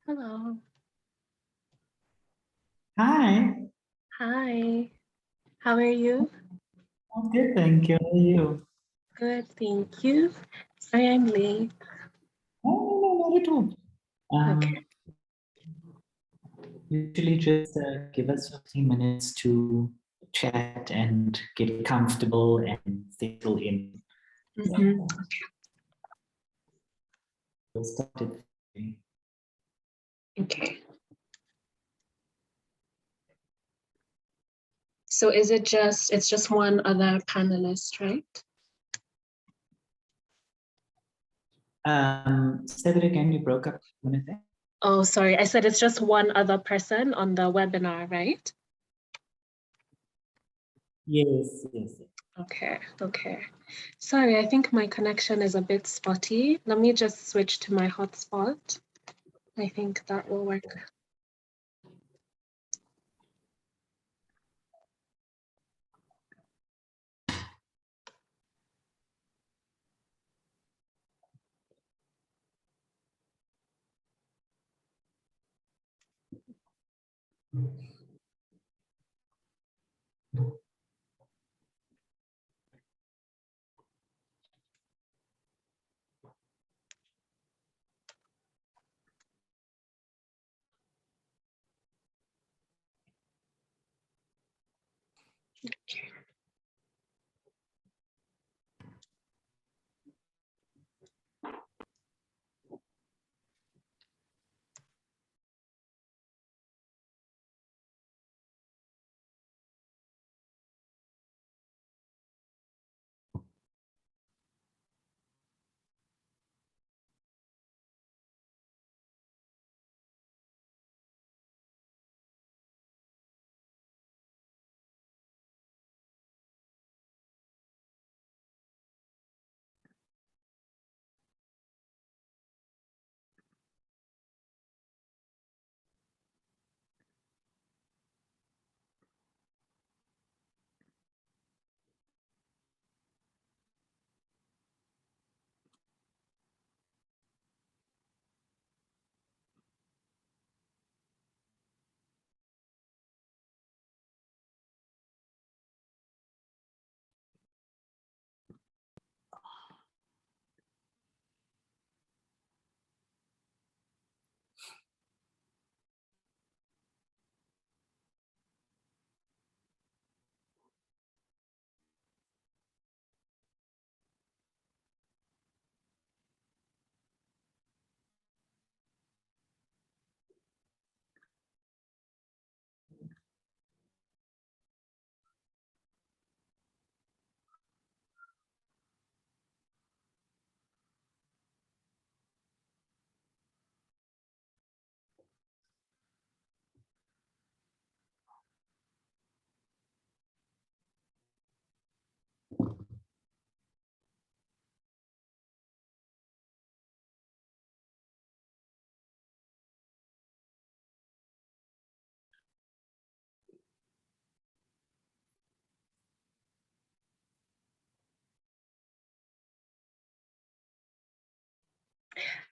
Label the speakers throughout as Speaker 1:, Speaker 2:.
Speaker 1: Hello.
Speaker 2: Hi,
Speaker 1: Hi. How are you?
Speaker 2: I'm good, thank you. How are you?
Speaker 1: Good, thank you. Sorry I'm late.
Speaker 2: Oh, no, not at all.
Speaker 1: Okay.
Speaker 2: Usually just give us 15 minutes to chat and get comfortable and settle in.
Speaker 1: Mm-hmm.
Speaker 2: We'll start it.
Speaker 1: Okay. So it's just one other panelist, right?
Speaker 2: Say that again, you broke up a minute there.
Speaker 1: Oh, sorry. I said it's just one other person on the webinar, right?
Speaker 2: Yes, yes.
Speaker 1: Okay, okay. Sorry, I think my connection is a bit spotty. Let me just switch to my hotspot. I think that will work.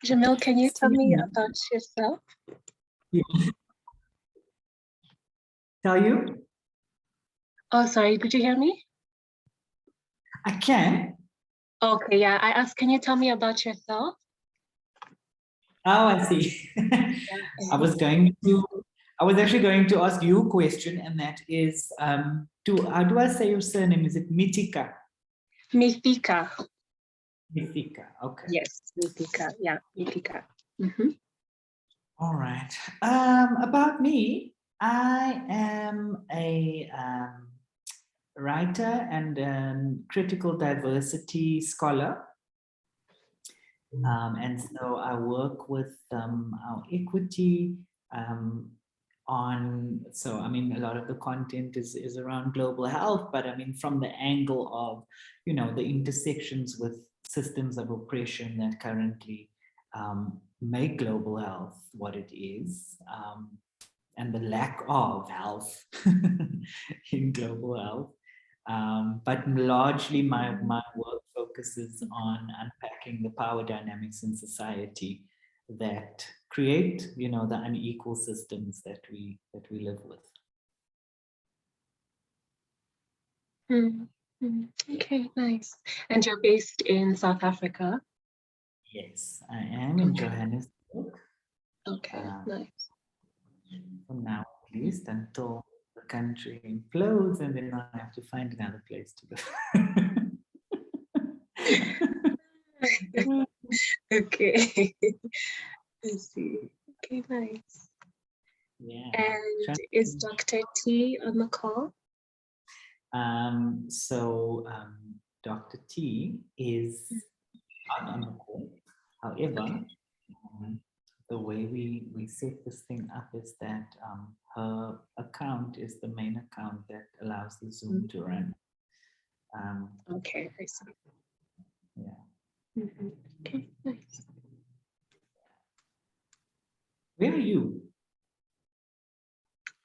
Speaker 1: Jamil, can you tell me about yourself?
Speaker 2: Yeah. Tell you?
Speaker 1: Oh, sorry, did you hear me?
Speaker 2: I can.
Speaker 1: Okay, yeah, I asked, can you tell me about yourself?
Speaker 2: Oh, I see. I was actually going to ask you a question, and that is, how do I say your surname? Is it Mitika?
Speaker 1: Mithika.
Speaker 2: Mitika, okay.
Speaker 1: Yes, Mithika. Yeah, Mithika. Mm-hmm.
Speaker 2: All right. About me, I am a writer and critical diversity scholar. And so I work with our equity I mean, a lot of the content is around global health, but I mean, from the angle of, the intersections with systems of oppression that currently make global health what it is, and the lack of health in global health. But largely my work focuses on unpacking the power dynamics in society that create, the unequal systems that we live with.
Speaker 1: Okay, nice. And you're based in South Africa?
Speaker 2: Yes, I am in Johannesburg.
Speaker 1: Okay, nice.
Speaker 2: For now, at least, until the country implodes, and then I have to find another place to go.
Speaker 1: Okay. I see. Okay, nice.
Speaker 2: Yeah.
Speaker 1: And is Dr. T on the call?
Speaker 2: Dr. T is not on the call. However, the way we set this thing up is that her account is the main account that allows the Zoom to run.
Speaker 1: Okay, I see.
Speaker 2: Yeah.
Speaker 1: Okay, nice.
Speaker 2: Where are you?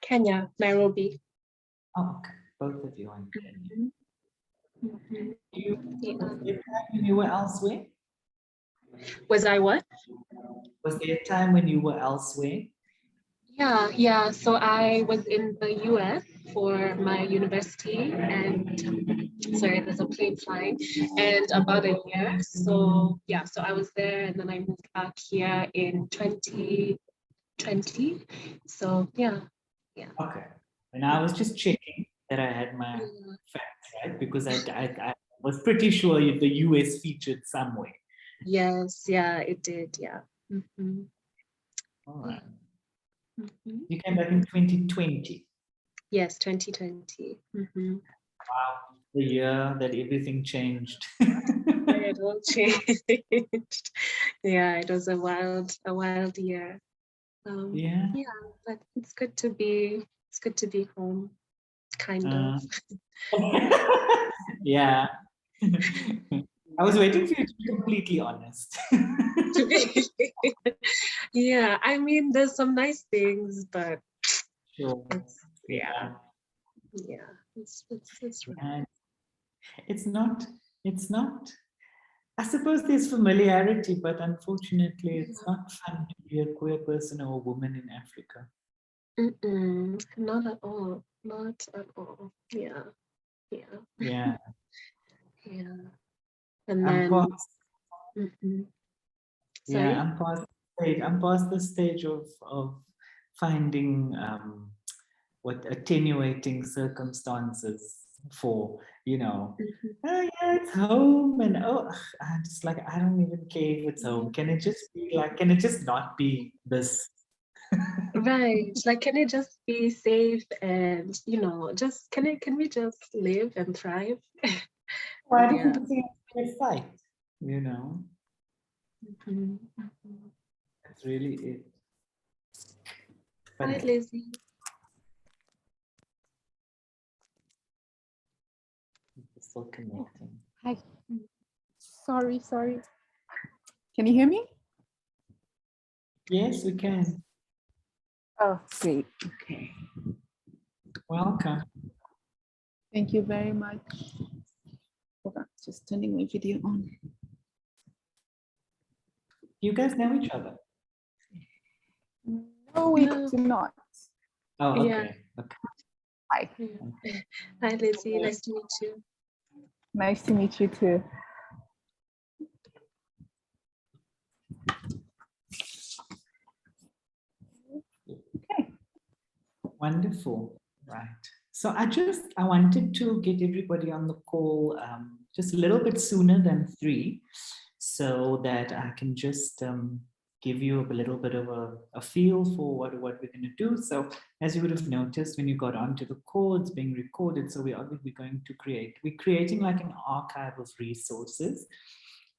Speaker 1: Kenya, Nairobi.
Speaker 2: Oh, okay. Both of you are in Kenya.
Speaker 1: Yeah.
Speaker 2: You were elsewhere?
Speaker 1: Was I what?
Speaker 2: Was there a time when you were elsewhere?
Speaker 1: Yeah. So I was in the US for my university, and sorry, there's a plane flying, and about a year. So yeah, so I was there, and then I moved back here in 2020. So yeah.
Speaker 2: Okay. And I was just checking that I had my facts right, because I was pretty sure the US featured somewhere.
Speaker 1: Yes, yeah, it did. Yeah.
Speaker 2: All right. You came back in 2020.
Speaker 1: Yes, 2020.
Speaker 2: Wow, the year that everything changed.
Speaker 1: It all changed. Yeah, it was a wild year. Yeah, but it's good to be home, kind of.
Speaker 2: Yeah. I was waiting for you to be completely honest.
Speaker 1: Yeah, I mean, there's some nice things, but
Speaker 2: Sure.
Speaker 1: yeah, it's
Speaker 2: And it's not, I suppose there's familiarity, but unfortunately it's not fun to be a queer person or a woman in Africa.
Speaker 1: not at all. Not at all. Yeah.
Speaker 2: Yeah.
Speaker 1: Yeah. And
Speaker 2: I'm
Speaker 1: then sorry?
Speaker 2: I'm past the stage of finding what attenuating circumstances for, oh yeah, it's home, and I'm just like, I don't even care if it's home. Can it just be like, can it just not be this?
Speaker 1: Right. Like, can it just be safe and, just can we just live and thrive?
Speaker 2: Why do people think it's a fight? That's really it.
Speaker 1: Hi, Lizzie.
Speaker 2: It's still connecting.
Speaker 3: Hi. Sorry. Can you hear me?
Speaker 2: Yes, we can.
Speaker 3: Oh, great. Okay.
Speaker 2: Welcome.
Speaker 3: Thank you very much. Hold on, just turning my video on.
Speaker 2: You guys know each other?
Speaker 3: No, we do not.
Speaker 2: Oh, okay.
Speaker 1: Yeah.
Speaker 2: Okay.
Speaker 3: Hi.
Speaker 1: Hi, Lizzie. Nice to meet you.
Speaker 3: Nice to meet you too. Okay.
Speaker 2: Wonderful. Right. So I wanted to get everybody on the call just a little bit sooner than 3, so that I can just give you a little bit of a feel for what we're going to do. So as you would have noticed when you got onto the call, it's being recorded. So we're creating like an archive of resources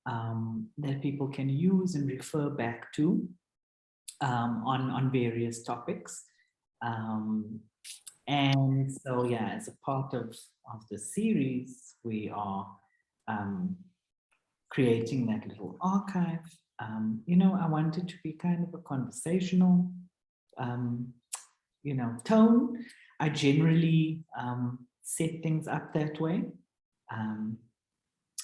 Speaker 2: that people can use and refer back to on various topics. And so, yeah, as a part of the series, we are creating that little archive. I want it to be kind of a conversational, tone. I generally set things up that way.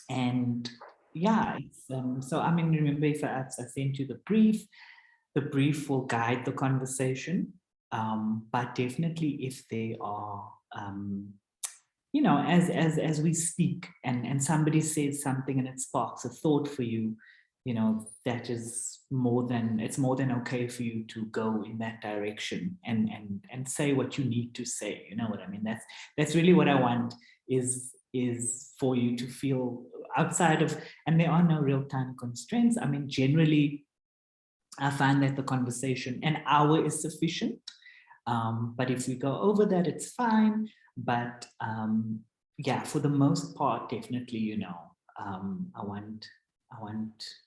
Speaker 2: And yeah, it's, so I mean, remember if I sent you the brief will guide the conversation. But definitely if they are, you know, as we speak and somebody says something and it sparks a thought for you, you know, that is it's more than okay for you to go in that direction and say what you need to say. You know what I mean? That's really what I want is for you to feel outside of, and there are no real time constraints. I mean, generally, I find that the conversation, an hour is sufficient. But if we go over that, it's fine. But yeah, for the most part, definitely, you know, I want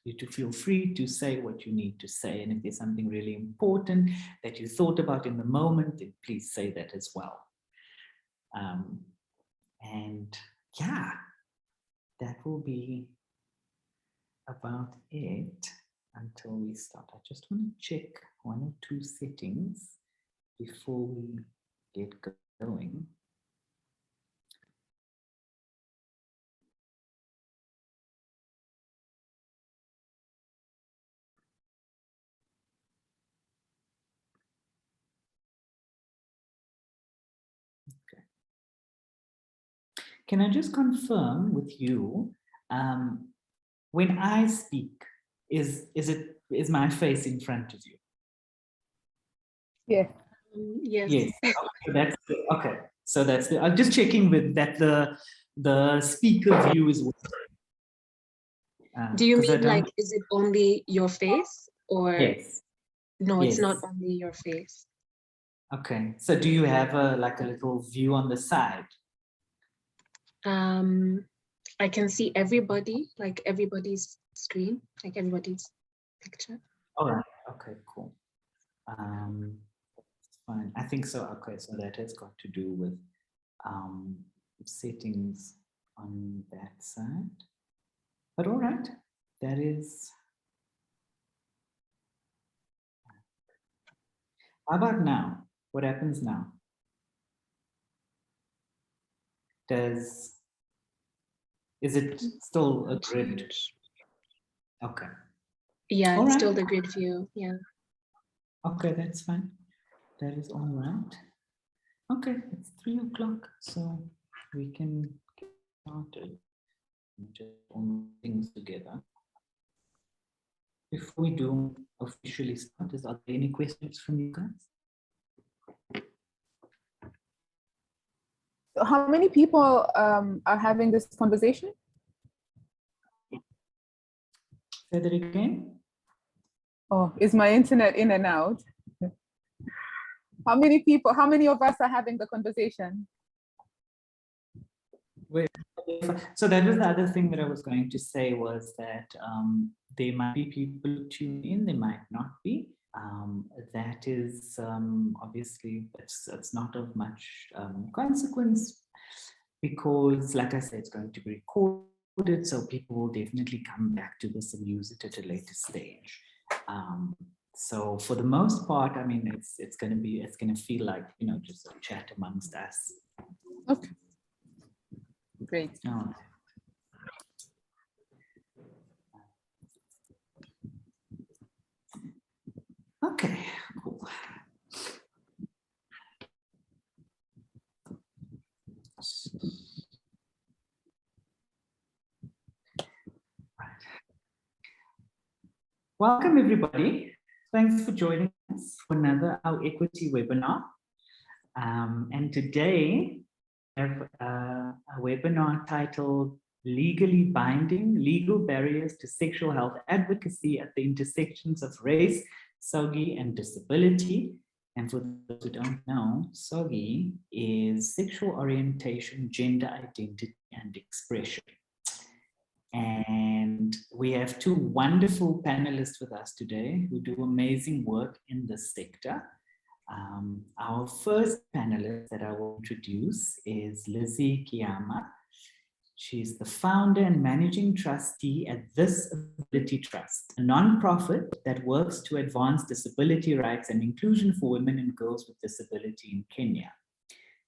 Speaker 2: you to feel free to say what you need to say. And if there's something really important that you thought about in the moment, then please say that as well. And yeah, that will be about it until we start. I just want to check one or two settings before we get going. Okay. Can I just confirm with you, when I speak, is my face in front of you?
Speaker 3: Yeah.
Speaker 1: Yes.
Speaker 2: Yes. Okay. So that's the. I'm just checking with that the speaker view is.
Speaker 1: Do you
Speaker 2: 'Cause I
Speaker 1: mean like,
Speaker 2: don't.
Speaker 1: is it only your face or
Speaker 2: Yes.
Speaker 1: no, it's not
Speaker 2: Yes.
Speaker 1: only your face?
Speaker 2: Okay. So do you have a little view on the side?
Speaker 1: I can see everybody, like everybody's screen, like everybody's picture.
Speaker 2: All right. Okay. Cool. That's fine. I think so. Okay. So that has got to do with settings on that side. But all right, that is. How about now? What happens now? Is it still a grid? Okay.
Speaker 1: Yeah,
Speaker 2: All
Speaker 1: it's
Speaker 2: right.
Speaker 1: still the grid view. Yeah.
Speaker 2: Okay, that's fine. That is all right. Okay, it's 3 o'clock, so we can get started. Just all things together. Before we do officially start, are there any questions from you guys?
Speaker 3: So how many people are having this conversation?
Speaker 2: Say that again.
Speaker 3: Oh, is my internet in and out? How many of us are having the conversation?
Speaker 2: Wait, so that was the other thing that I was going to say was that there might be people who tune in, there might not be. That is obviously it's not of much consequence because, like I said, it's going to be recorded, so people will definitely come back to this and use it at a later stage. So for the most part, I mean, it's going to feel like, you know, just a chat amongst us.
Speaker 3: Okay. Great.
Speaker 2: Oh. Okay, cool. Welcome, everybody. Thanks for joining us for another Our Equity webinar. And today, we have a webinar titled Legally Binding Legal Barriers to Sexual Health Advocacy at the Intersections of Race, SOGIE, and Disability. And for those who don't know, SOGIE is sexual orientation, gender identity, and expression. And we have two wonderful panelists with us today who do amazing work in this sector. Our first panelist that I will introduce is Lizzie Kiyama. She's the founder and managing trustee at This Ability Trust, a nonprofit that works to advance disability rights and inclusion for women and girls with disability in Kenya.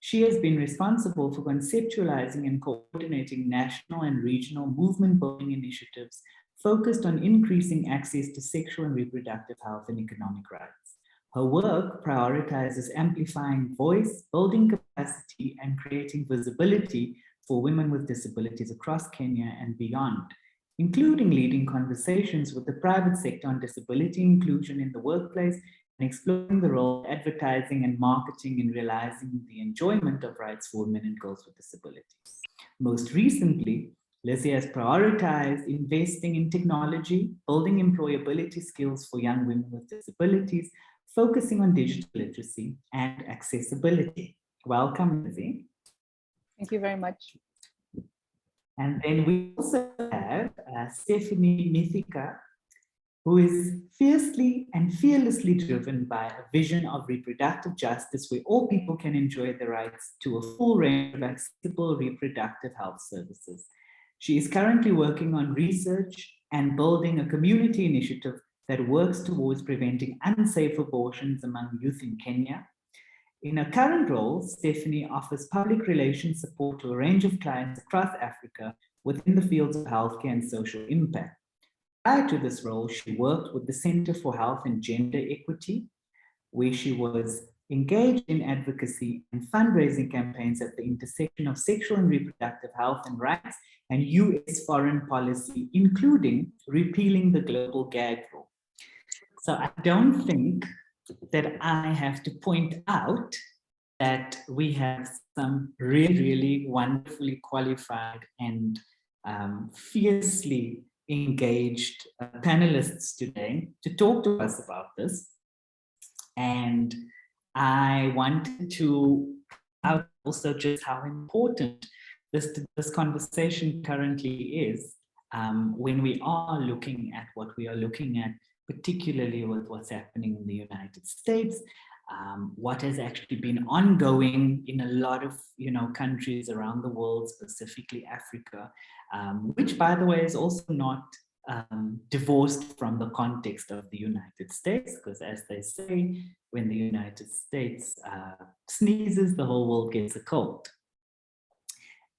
Speaker 2: She has been responsible for conceptualizing and coordinating national and regional movement building initiatives focused on increasing access to sexual and reproductive health and economic rights. Her work prioritizes amplifying voice, building capacity, and creating visibility for women with disabilities across Kenya and beyond, including leading conversations with the private sector on disability inclusion in the workplace and exploring the role of advertising and marketing in realizing the enjoyment of rights for women and girls with disabilities. Most recently, Lizzie has prioritized investing in technology, building employability skills for young women with disabilities, focusing on digital literacy and accessibility. Welcome, Lizzie.
Speaker 3: Thank you very much.
Speaker 2: And then we also have Stephanie Mithika, who is fiercely and fearlessly driven by a vision of reproductive justice where all people can enjoy the rights to a full range of accessible reproductive health services. She is currently working on research and building a community initiative that works towards preventing unsafe abortions among youth in Kenya. In her current role, Stephanie offers public relations support to a range of clients across Africa within the fields of healthcare and social impact. Prior to this role, she worked with the Center for Health and Gender Equity, where she was engaged in advocacy and fundraising campaigns at the intersection of sexual and reproductive health and rights and US foreign policy, including repealing the global gag rule. So I don't think that I have to point out that we have some really, really wonderfully qualified and fiercely engaged panelists today to talk to us about this. And I wanted to out also just how important this conversation currently is when we are looking at what we are looking at, particularly with what's happening in the United States, what has actually been ongoing in a lot of countries around the world, specifically Africa, which, by the way, is also not divorced from the context of the United States, because as they say, when the United States sneezes, the whole world gets a cold.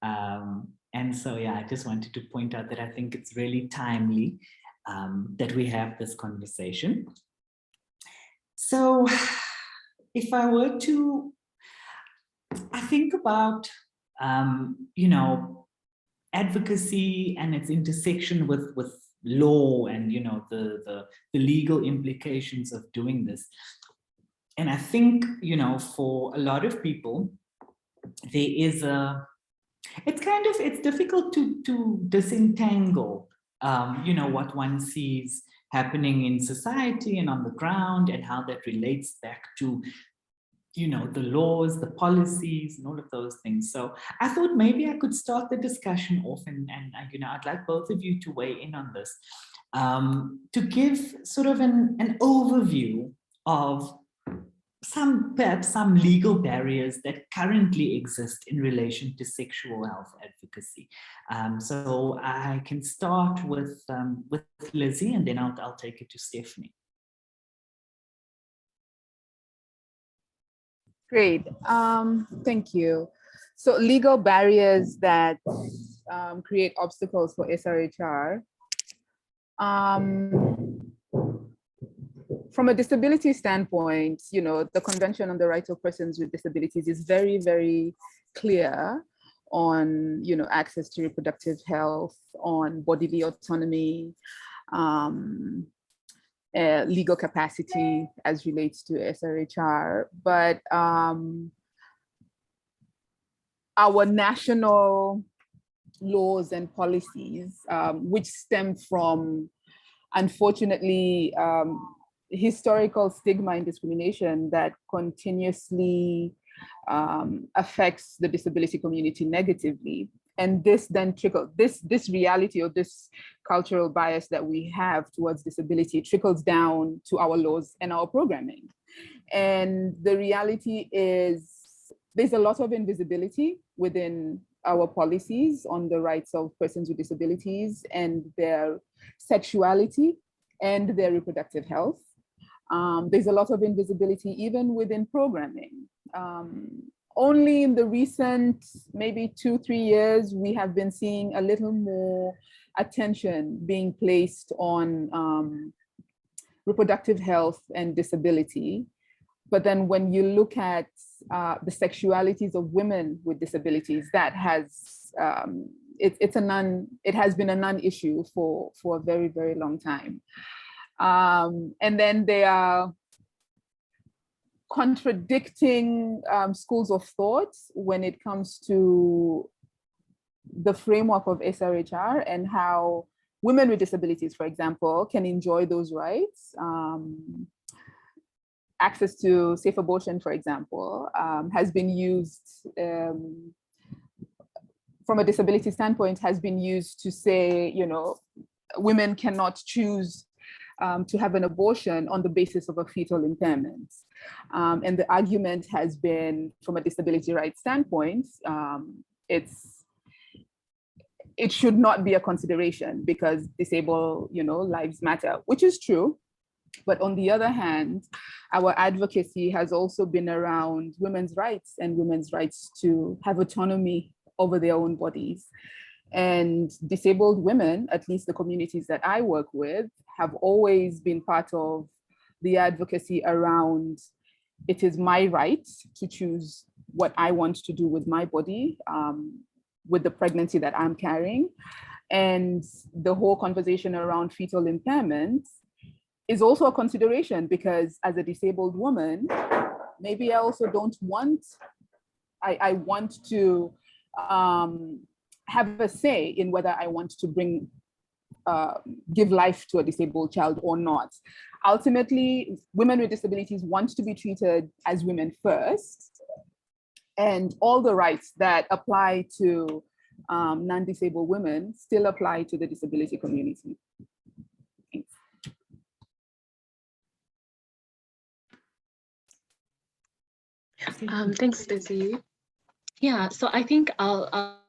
Speaker 2: And so, yeah, I just wanted to point out that I think it's really timely that we have this conversation. So if I were to, I think about, advocacy and its intersection with law and, the legal implications of doing this. And I think, for a lot of people, there is it's difficult to disentangle what one sees happening in society and on the ground and how that relates back to, the laws, the policies, and all of those things. So I thought maybe I could start the discussion off and I'd like both of you to weigh in on this, to give sort of an overview of perhaps some legal barriers that currently exist in relation to sexual health advocacy. So I can start with Lizzie, and then I'll take it to Stephanie.
Speaker 3: Great, thank you. So legal barriers that create obstacles for SRHR. From a disability standpoint, the Convention on the Rights of Persons with Disabilities is very, very clear on, access to reproductive health, on bodily autonomy, legal capacity as relates to SRHR. But our national laws and policies, which stem from, unfortunately, historical stigma and discrimination that continuously affects the disability community negatively. And this then this reality or this cultural bias that we have towards disability trickles down to our laws and our programming. And the reality is there's a lot of invisibility within our policies on the rights of persons with disabilities and their sexuality and their reproductive health. There's a lot of invisibility even within programming. only in the recent, maybe 2-3 years, we have been seeing a little more attention being placed on reproductive health and disability. But then when you look at the sexualities of women with disabilities, that has, it has been a non-issue for a very, very long time. And then there are contradicting schools of thought when it comes to the framework of SRHR and how women with disabilities, for example, can enjoy those rights. Access to safe abortion, for example, has been used from a disability standpoint, has been used to say, you know, women cannot choose to have an abortion on the basis of a fetal impairment. And the argument has been, from a disability rights standpoint, it should not be a consideration because disabled, you know, lives matter, which is true. But on the other hand, our advocacy has also been around women's rights and women's rights to have autonomy over their own bodies. And disabled women, at least the communities that I work with, have always been part of the advocacy around it is my right to choose what I want to do with my body, with the pregnancy that I'm carrying. And the whole conversation around fetal impairment is also a consideration because as a disabled woman, maybe I also don't want, I want to have a say in whether I want to give life to a disabled child or not. Ultimately, women with disabilities want to be treated as women first, and all the rights that apply to non-disabled women still apply to the disability community. Thanks.
Speaker 1: Thanks, Lizzie. Yeah, so I think I'll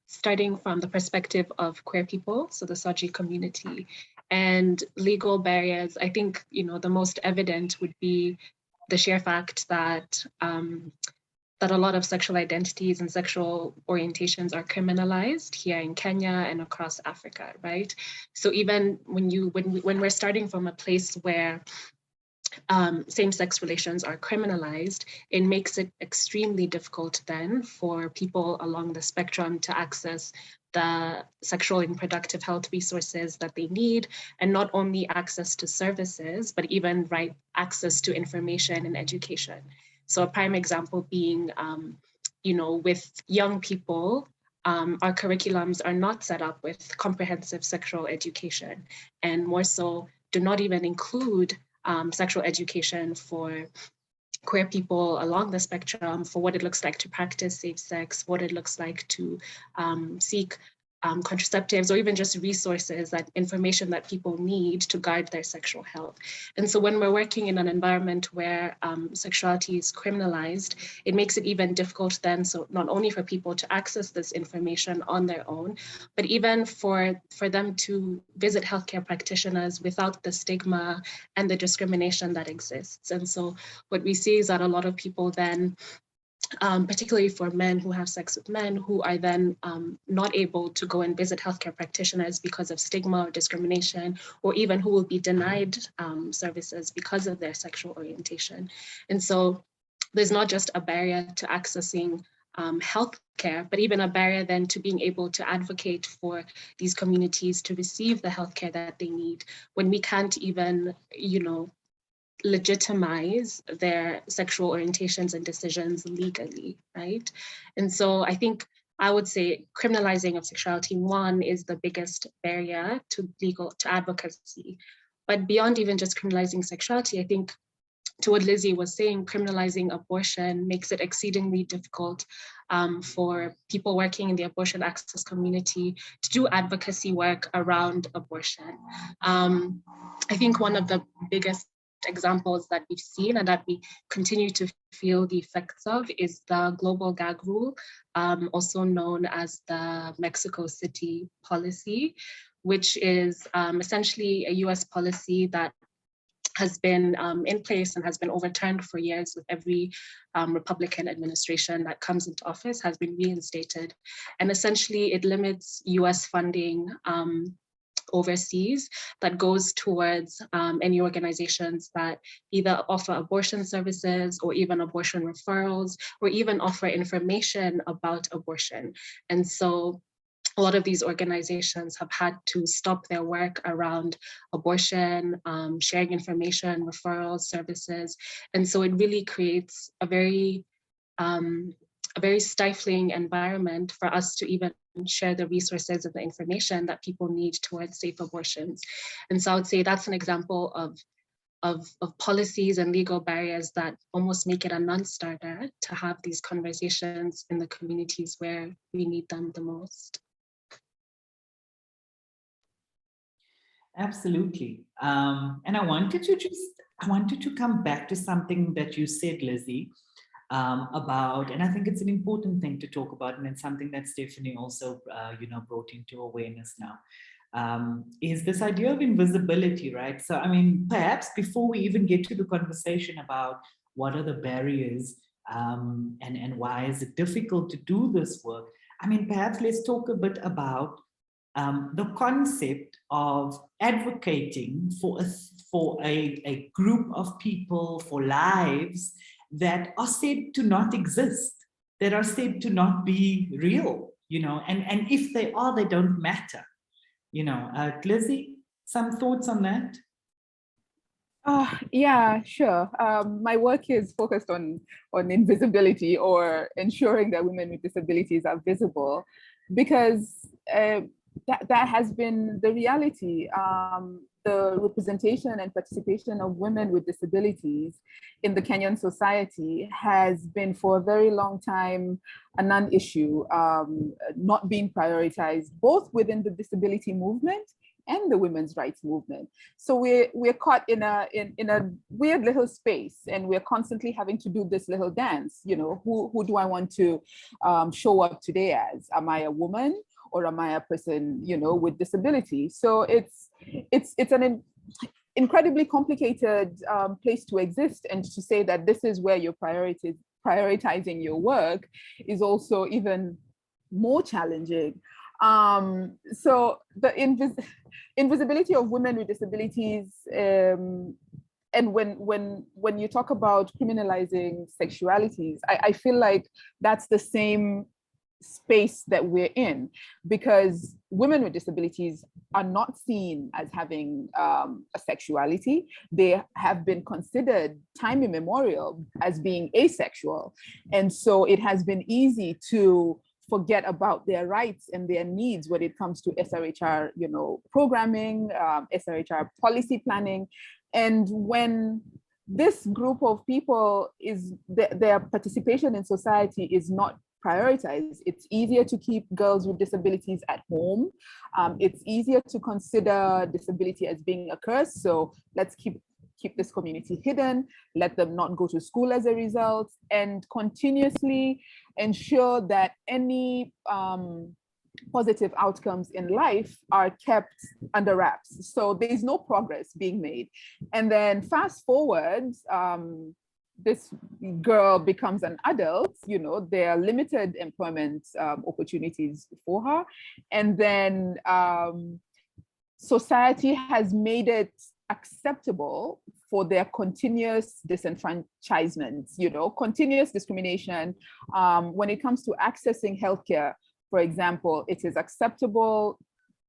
Speaker 1: starting from the perspective of queer people, so the SOGIE community, and legal barriers. I think, you know, the most evident would be the sheer fact that that a lot of sexual identities and sexual orientations are criminalized here in Kenya and across Africa, right? So even when we're starting from a place where same-sex relations are criminalized, it makes it extremely difficult then for people along the spectrum to access the sexual and reproductive health resources that they need, and not only access to services, but even access to information and education. So a prime example being, you know, with young people, our curriculums are not set up with comprehensive sexual education, and more so do not even include sexual education for queer people along the spectrum, for what it looks like to practice safe sex, what it looks like to seek contraceptives, or even just resources, that information that people need to guide their sexual health. And so when we're working in an environment where sexuality is criminalized, it makes it even difficult then, so not only for people to access this information on their own, but even for them to visit healthcare practitioners without the stigma and the discrimination that exists. And so what we see is that a lot of people then, particularly for men who have sex with men, who are then not able to go and visit healthcare practitioners because of stigma or discrimination, or even who will be denied services because of their sexual orientation. And so there's not just a barrier to accessing healthcare, but even a barrier then to being able to advocate for these communities to receive the healthcare that they need, when we can't even, you know, legitimize their sexual orientations and decisions legally, right? And so I think I would say criminalizing of sexuality, one, is the biggest barrier to advocacy. But beyond even just criminalizing sexuality, I think, to what Lizzie was saying, criminalizing abortion makes it exceedingly difficult for people working in the abortion access community to do advocacy work around abortion. I think one of the biggest examples that we've seen and that we continue to feel the effects of is the global gag rule, also known as the Mexico City policy, which is essentially a US policy that has been in place and has been overturned for years with every Republican administration that comes into office, has been reinstated. And essentially it limits US funding overseas that goes towards any organizations that either offer abortion services or even abortion referrals, or even offer information about abortion. And so a lot of these organizations have had to stop their work around abortion, sharing information, referrals, services. And so it really creates a very stifling environment for us to even share the resources and the information that people need towards safe abortions. And so I would say that's an example of policies and legal barriers that almost make it a non-starter to have these conversations in the communities where we need them the most.
Speaker 2: Absolutely. And I wanted to come back to something that you said, Lizzie, about, and I think it's an important thing to talk about, and it's something that Stephanie also, brought into awareness now, is this idea of invisibility, right? So, I mean, perhaps before we even get to the conversation about what are the barriers and why is it difficult to do this work, I mean, perhaps let's talk a bit about the concept of advocating for a group of people, for lives that are said to not exist, that are said to not be real, and if they are, they don't matter. Lizzie, some thoughts on that?
Speaker 3: Yeah, sure. My work is focused on invisibility, or ensuring that women with disabilities are visible, because that has been the reality. The representation and participation of women with disabilities in the Kenyan society has been for a very long time a non-issue, not being prioritized both within the disability movement and the women's rights movement. So we're caught in a weird little space, and we're constantly having to do this little dance. Who do I want to show up today as? Am I a woman, or am I a person, with disability? So it's an incredibly complicated place to exist, and to say that this is where you're prioritizing your work is also even more challenging. So the invisibility of women with disabilities, and when you talk about criminalizing sexualities, I feel like that's the same space that we're in, because women with disabilities are not seen as having a sexuality. They have been considered time immemorial as being asexual. And so it has been easy to forget about their rights and their needs when it comes to SRHR, programming, SRHR policy planning. And when this group of people their participation in society is not prioritized, it's easier to keep girls with disabilities at home. It's easier to consider disability as being a curse. So let's keep this community hidden, let them not go to school as a result, and continuously ensure that any positive outcomes in life are kept under wraps. So there's no progress being made. And then fast forward, this girl becomes an adult, there are limited employment opportunities for her. And then society has made it acceptable for their continuous disenfranchisement, continuous discrimination. When it comes to accessing healthcare, for example, it is acceptable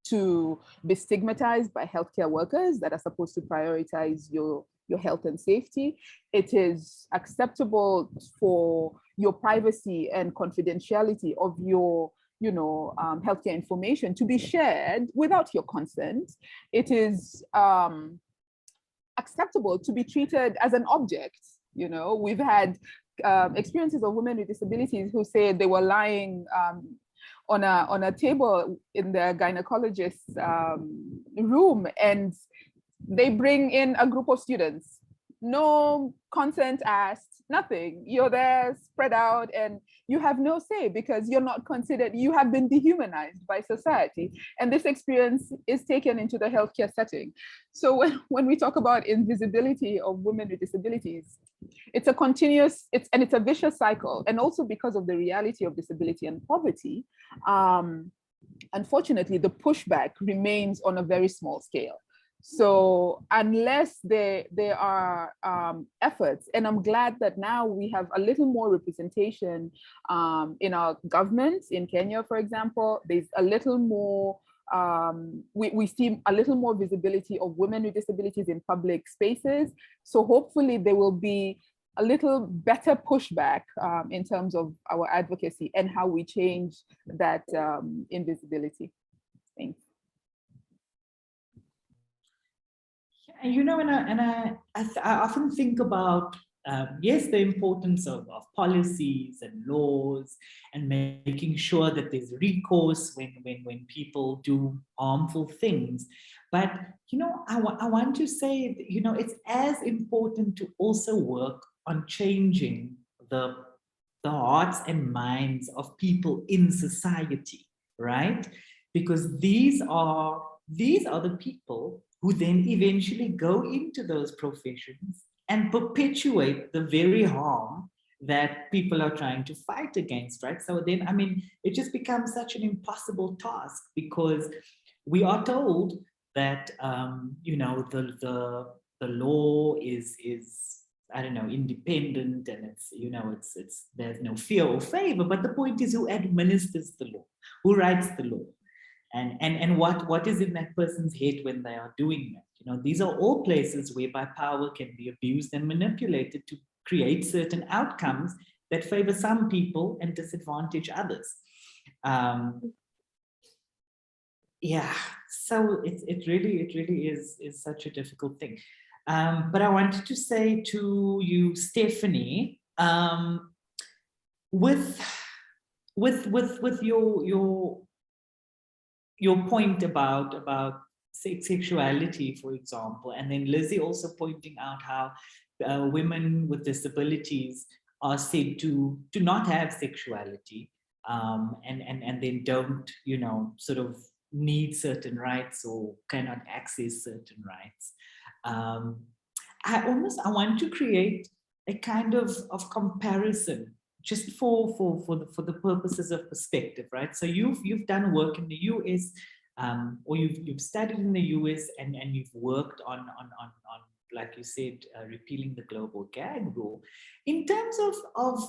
Speaker 3: to be stigmatized by healthcare workers that are supposed to prioritize your health and safety. It is acceptable for your privacy and confidentiality of your healthcare information to be shared without your consent. It is acceptable to be treated as an object. We've had experiences of women with disabilities who say they were lying on a table in the gynecologist's room, and they bring in a group of students, no consent asked, Nothing. You're there spread out and you have no say because you're not considered, you have been dehumanized by society. And this experience is taken into the healthcare setting. So when we talk about invisibility of women with disabilities, it's a continuous, it's a vicious cycle. And also because of the reality of disability and poverty, unfortunately, the pushback remains on a very small scale. So unless there are efforts, and I'm glad that now we have a little more representation in our governments in Kenya, for example, there's a little more, we see a little more visibility of women with disabilities in public spaces. So hopefully there will be a little better pushback in terms of our advocacy and how we change that invisibility. Thanks.
Speaker 2: And you know, I often think about, yes, the importance of policies and laws and making sure that there's recourse when people do harmful things. But, you know, I want to say, you know, it's as important to also work on changing the hearts and minds of people in society, right? Because these are the people who then eventually go into those professions and perpetuate the very harm that people are trying to fight against, right? So then, I mean, it just becomes such an impossible task because we are told that, you know, the law is I don't know, independent, and it's, you know, it's there's no fear or favor, but the point is who administers the law, who writes the law. And what is in that person's head when they are doing that? You know, these are all places whereby power can be abused and manipulated to create certain outcomes that favor some people and disadvantage others. Yeah, so it really is such a difficult thing. But I wanted to say to you, Stephanie, with your point about sexuality, for example, and then Lizzie also pointing out how women with disabilities are said to not have sexuality, and then don't, you know, sort of need certain rights or cannot access certain rights. I want to create a kind of comparison just for the purposes of perspective, right? So you've done work in the US, or you've studied in the US, and you've worked on like you said, repealing the global gag rule. In terms of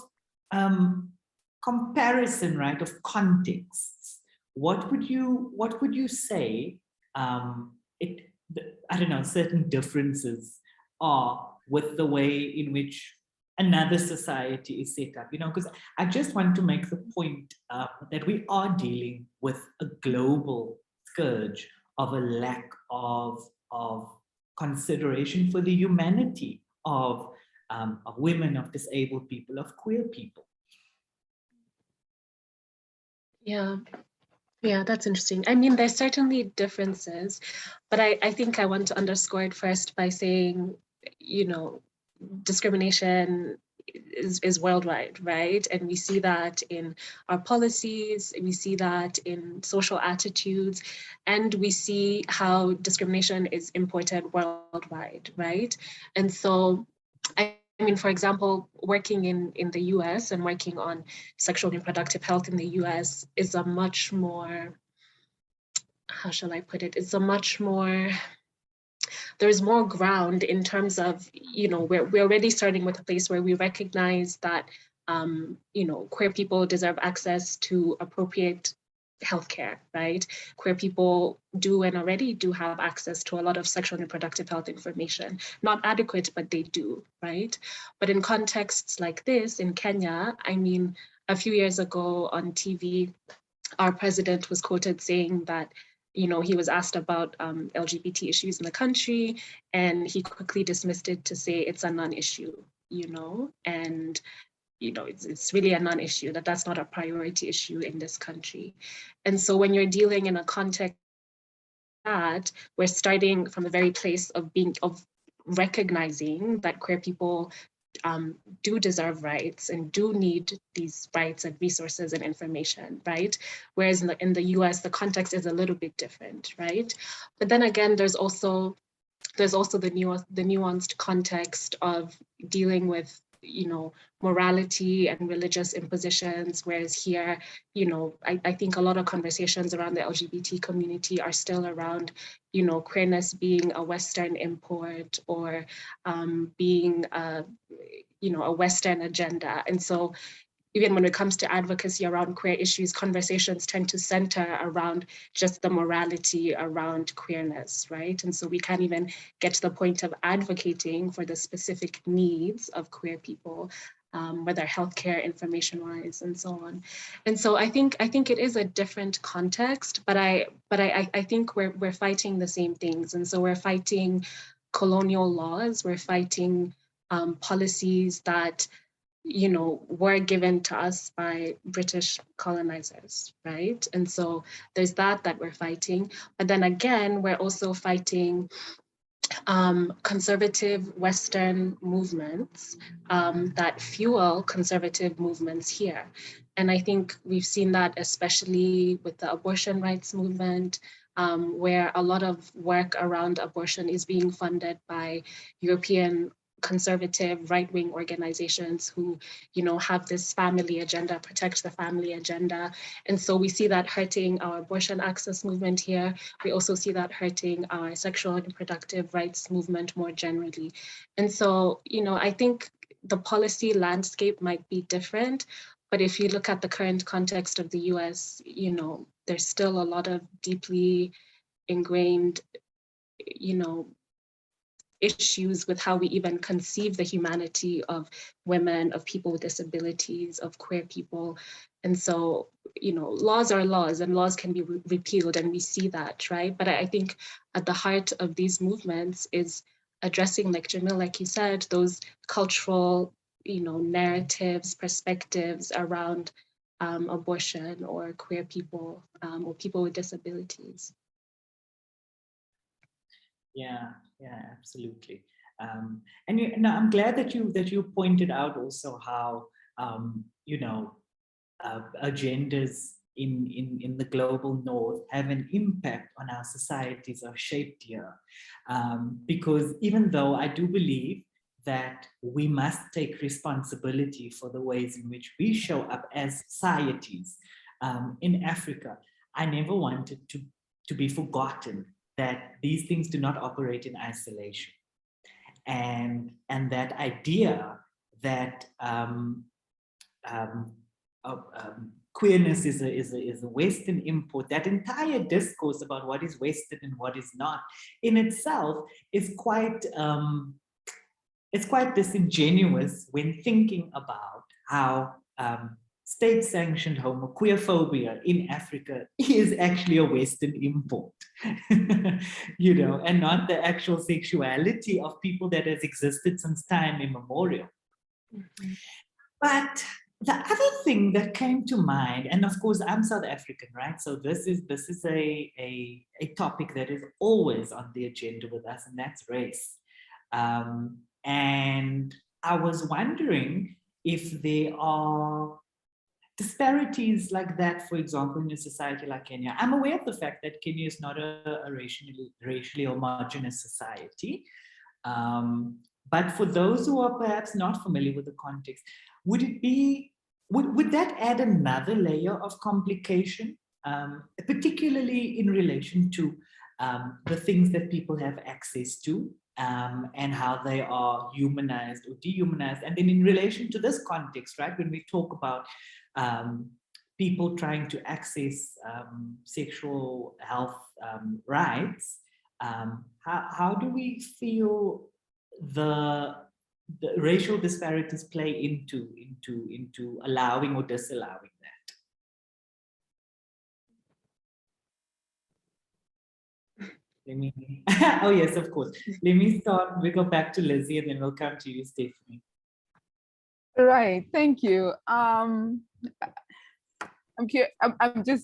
Speaker 2: comparison, right, of contexts, what would you say I don't know, certain differences are with the way in which another society is set up, you know, because I just want to make the point that we are dealing with a global scourge of a lack of consideration for the humanity of women, of disabled people, of queer people.
Speaker 1: Yeah, that's interesting. I mean, there's certainly differences, but I think I want to underscore it first by saying, you know, discrimination is worldwide, right? And we see that in our policies, we see that in social attitudes, and we see how discrimination is imported worldwide, right? And so I mean, for example, working in the US and working on sexual and reproductive health in the US is a much more, how shall I put it? It's a much more, there's more ground in terms of, you know, we're already starting with a place where we recognize that, you know, queer people deserve access to appropriate healthcare, right? Queer people do and already do have access to a lot of sexual and reproductive health information. Not adequate, but they do, right? But in contexts like this in Kenya, I mean, a few years ago on TV, our president was quoted saying that, you know, he was asked about LGBT issues in the country, and he quickly dismissed it to say it's a non-issue, you know, and you know, it's really a non-issue, that's not a priority issue in this country. And so when you're dealing in a context that we're starting from a very place of recognizing that queer people do deserve rights and do need these rights and resources and information, right? Whereas in the US, the context is a little bit different, right? But then again, there's also the nuanced context of dealing with, you know, morality and religious impositions, whereas here, you know, I think a lot of conversations around the LGBT community are still around, you know, queerness being a Western import or being a, you know, a Western agenda. And so even when it comes to advocacy around queer issues, conversations tend to center around just the morality around queerness, right? And so we can't even get to the point of advocating for the specific needs of queer people, whether healthcare, information-wise, and so on. And so I think it is a different context, but I think we're fighting the same things. And so we're fighting colonial laws, we're fighting policies that, you know, were given to us by British colonizers, right? And so there's that we're fighting. But then again, we're also fighting conservative Western movements that fuel conservative movements here. And I think we've seen that especially with the abortion rights movement, where a lot of work around abortion is being funded by European conservative right-wing organizations who, you know, have this family agenda, protect the family agenda. And so we see that hurting our abortion access movement here. We also see that hurting our sexual and reproductive rights movement more generally. And so, you know, I think the policy landscape might be different, but if you look at the current context of the US, you know, there's still a lot of deeply ingrained, you know, issues with how we even conceive the humanity of women, of people with disabilities, of queer people. And so, you know, laws are laws and laws can be repealed, and we see that, right? But I think at the heart of these movements is addressing, like Jamil, like you said, those cultural, you know, narratives, perspectives around abortion or queer people or people with disabilities.
Speaker 2: Yeah, absolutely. And I'm glad that you pointed out also how you know, agendas in the global north have an impact on our societies are shaped here. Because even though I do believe that we must take responsibility for the ways in which we show up as societies in Africa, I never wanted to be forgotten that these things do not operate in isolation. And that idea that queerness is a Western import, that entire discourse about what is Western and what is not, in itself is quite it's quite disingenuous when thinking about how state-sanctioned queerphobia in Africa is actually a Western import, you know, and not the actual sexuality of people that has existed since time immemorial. Mm-hmm. But the other thing that came to mind, and of course I'm South African, right? So this is a topic that is always on the agenda with us, and that's race. And I was wondering if there are disparities like that, for example, in a society like Kenya. I'm aware of the fact that Kenya is not a racially homogenous society. But for those who are perhaps not familiar with the context, would that add another layer of complication, particularly in relation to the things that people have access to, and how they are humanized or dehumanized? And then in relation to this context, right, when we talk about people trying to access sexual health rights, how do we feel the racial disparities play into allowing or disallowing that? Let me, oh yes, of course. Let me start, we'll go back to Lizzie and then we'll come to you, Stephanie.
Speaker 3: Right, thank you. I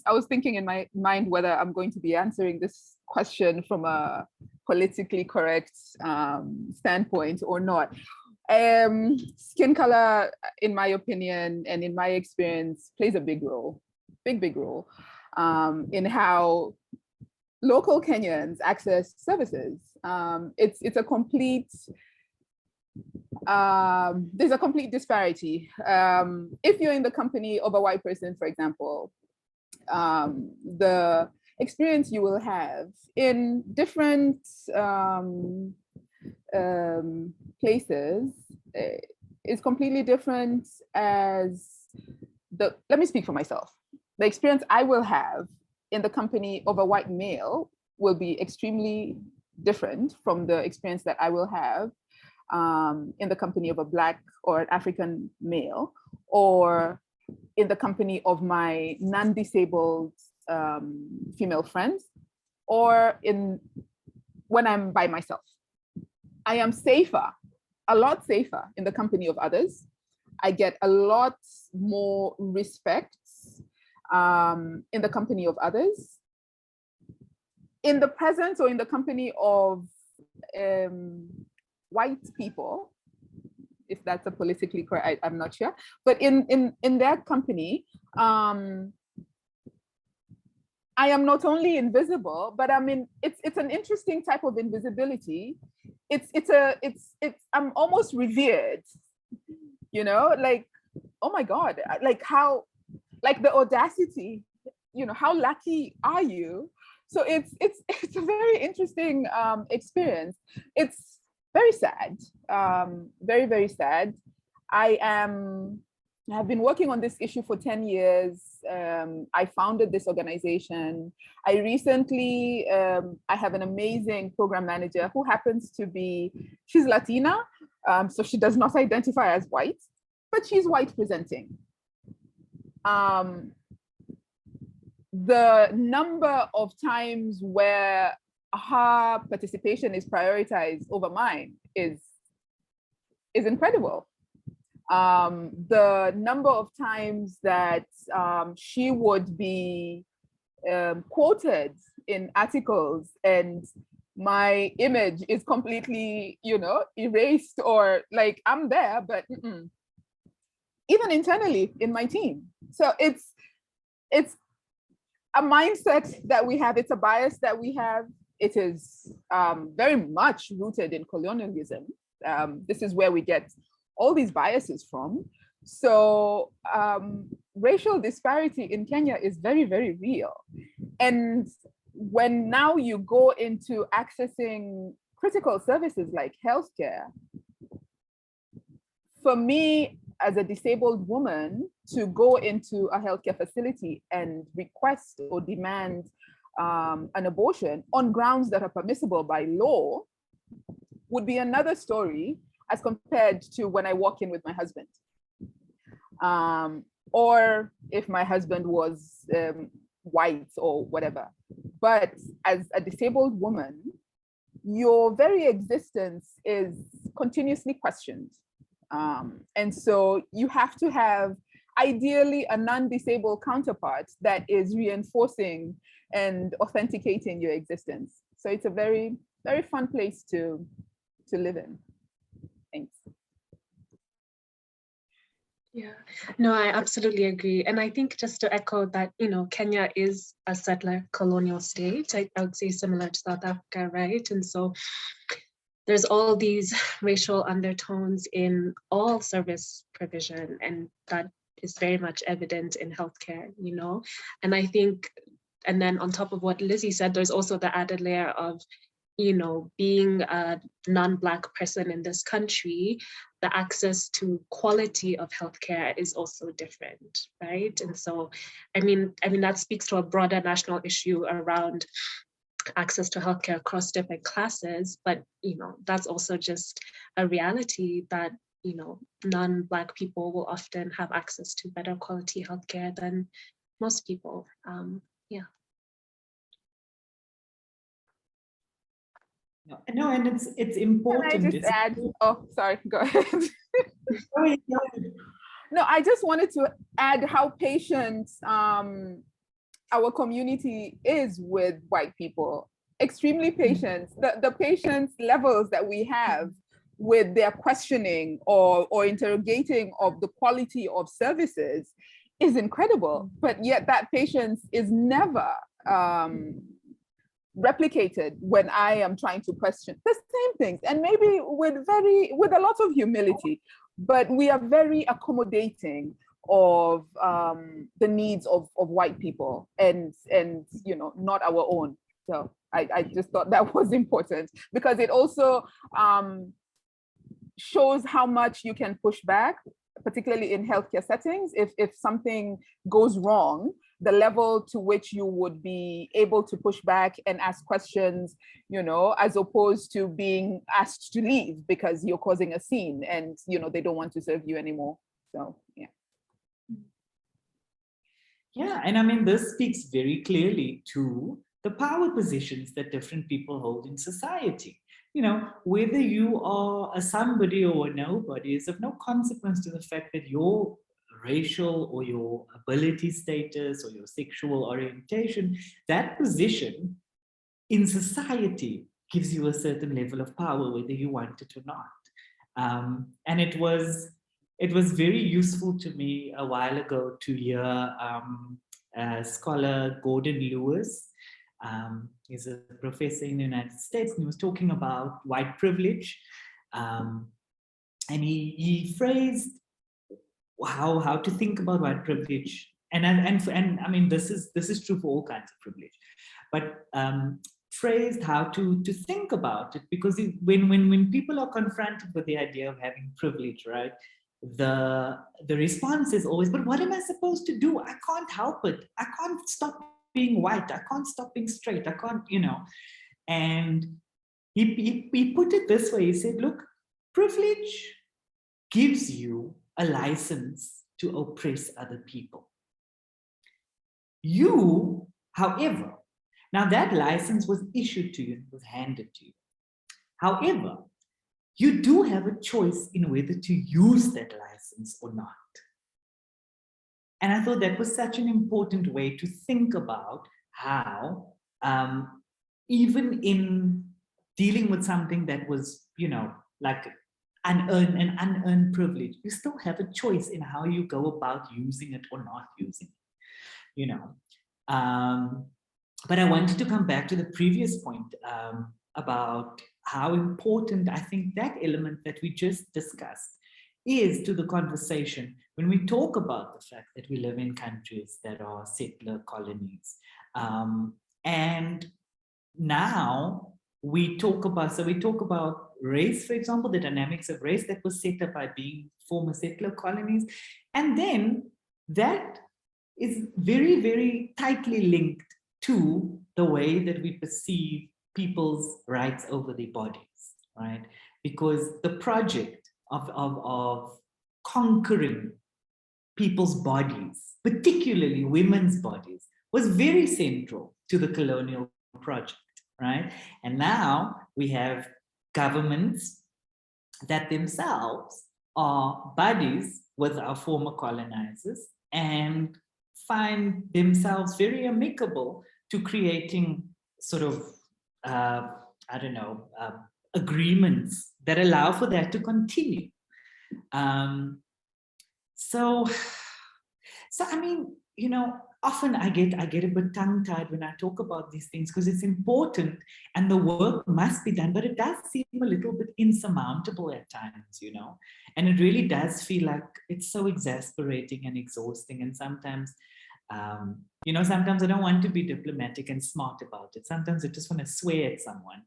Speaker 3: was thinking in my mind whether I'm going to be answering this question from a politically correct standpoint or not. Skin color, in my opinion and in my experience, plays a big role, big role in how local Kenyans access services. It's a complete, there's a complete disparity. If you're in the company of a white person, for example, the experience you will have in different places is completely different as let me speak for myself. The experience I will have in the company of a white male will be extremely different from the experience that I will have in the company of a Black or an African male, or in the company of my non-disabled female friends, or when I'm by myself. I am safer, a lot safer in the company of others. I get a lot more respect in the company of others. In the presence or in the company of white people, if that's a politically correct, I'm not sure, but in that company, I am not only invisible, but I mean, it's an interesting type of invisibility. I'm almost revered, you know, like, oh my God, like how, like the audacity, you know, how lucky are you? So it's a very interesting experience. It's very sad, very, very sad. I have been working on this issue for 10 years. I founded this organization. I recently, I have an amazing program manager who happens to be, she's Latina, so she does not identify as white, but she's white presenting. The number of times where her participation is prioritized over mine is incredible. The number of times that she would be quoted in articles and my image is completely, you know, erased, or like I'm there, but even internally in my team. So it's a mindset that we have, it's a bias that we have. It is very much rooted in colonialism. This is where we get all these biases from. So racial disparity in Kenya is very, very real. And when now you go into accessing critical services like healthcare, for me, as a disabled woman, to go into a healthcare facility and request or demand an abortion on grounds that are permissible by law would be another story as compared to when I walk in with my husband. Or if my husband was white or whatever. But as a disabled woman, your very existence is continuously questioned. And so you have to have ideally a non-disabled counterpart that is reinforcing and authenticating your existence. So it's a very, very fun place to live in. Thanks.
Speaker 1: Yeah, no, I absolutely agree. And I think just to echo that, you know, Kenya is a settler colonial state. I would say similar to South Africa, right? And so there's all these racial undertones in all service provision, and that is very much evident in healthcare, you know? And I think, and then on top of what Lizzie said, there's also the added layer of, you know, being a non-Black person in this country, the access to quality of healthcare is also different, right? And so, I mean, that speaks to a broader national issue around access to healthcare across different classes, but, you know, that's also just a reality that, you know, non-Black people will often have access to better quality healthcare than most people. Yeah.
Speaker 2: No, and it's important.
Speaker 3: Can I just add? Oh, sorry, go ahead. No, I just wanted to add how patient our community is with white people. Extremely patient. The patience levels that we have with their questioning or interrogating of the quality of services is incredible, but yet that patience is never replicated when I am trying to question the same things, and maybe with a lot of humility, but we are very accommodating of the needs of white people and you know, not our own. So I just thought that was important, because it also shows how much you can push back, particularly in healthcare settings. If something goes wrong, the level to which you would be able to push back and ask questions, you know, as opposed to being asked to leave because you're causing a scene and, you know, they don't want to serve you anymore. So, yeah.
Speaker 2: Yeah, and I mean, this speaks very clearly to the power positions that different people hold in society. You know, whether you are a somebody or a nobody is of no consequence to the fact that your racial or your ability status or your sexual orientation, that position in society gives you a certain level of power, whether you want it or not. And it was very useful to me a while ago to hear scholar Gordon Lewis. He's a professor in the United States, and he was talking about white privilege. And he phrased how to think about white privilege. And I mean, this is true for all kinds of privilege, but phrased how to think about it, because when people are confronted with the idea of having privilege, right, the response is always, but what am I supposed to do? I can't help it. I can't stop being white. I can't stop being straight. I can't, you know. And he put it this way. He said, look, privilege gives you a license to oppress other people. You, however, now that license was issued to you and was handed to you. However, you do have a choice in whether to use that license or not. And I thought that was such an important way to think about how, even in dealing with something that was, you know, like an unearned privilege, you still have a choice in how you go about using it or not using it, you know. But I wanted to come back to the previous point about how important I think that element that we just discussed is to the conversation when we talk about the fact that we live in countries that are settler colonies. And now we talk about race, for example, the dynamics of race that was set up by being former settler colonies. And then that is very, very tightly linked to the way that we perceive people's rights over their bodies, right? Because the project of conquering people's bodies, particularly women's bodies, was very central to the colonial project, right? And now we have governments that themselves are buddies with our former colonizers and find themselves very amicable to creating sort of, I don't know, agreements that allow for that to continue. So I mean, you know, often I get a bit tongue-tied when I talk about these things because it's important and the work must be done, but it does seem a little bit insurmountable at times, you know, and it really does feel like it's so exasperating and exhausting. And sometimes, you know, sometimes I don't want to be diplomatic and smart about it. Sometimes I just want to swear at someone.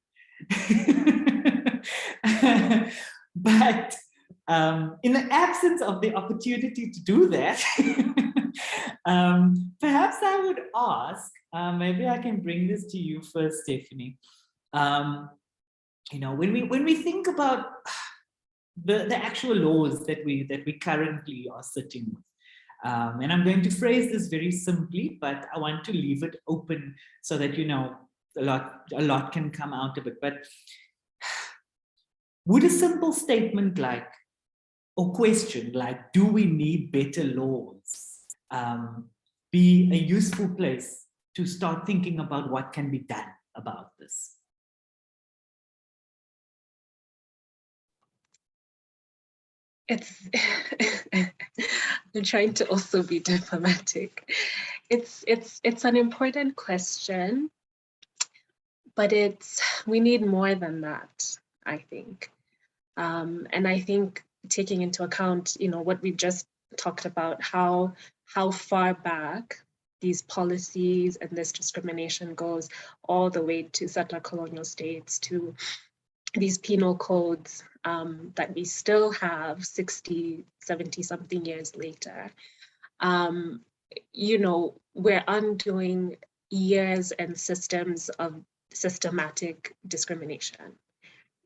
Speaker 2: But in the absence of the opportunity to do that, perhaps I would ask, maybe I can bring this to you first, Stephanie. You know, when we think about the actual laws that we currently are sitting with, and I'm going to phrase this very simply, but I want to leave it open so that, you know, a lot can come out of it. But would a simple statement like, or question like, do we need better laws, be a useful place to start thinking about what can be done about this?
Speaker 1: It's, I'm trying to also be diplomatic. It's an important question, but we need more than that, I think. And I think taking into account, what we've just talked about, how far back these policies and this discrimination goes, all the way to settler colonial states, to these penal codes that we still have 60, 70 something years later. We're undoing years and systems of systematic discrimination,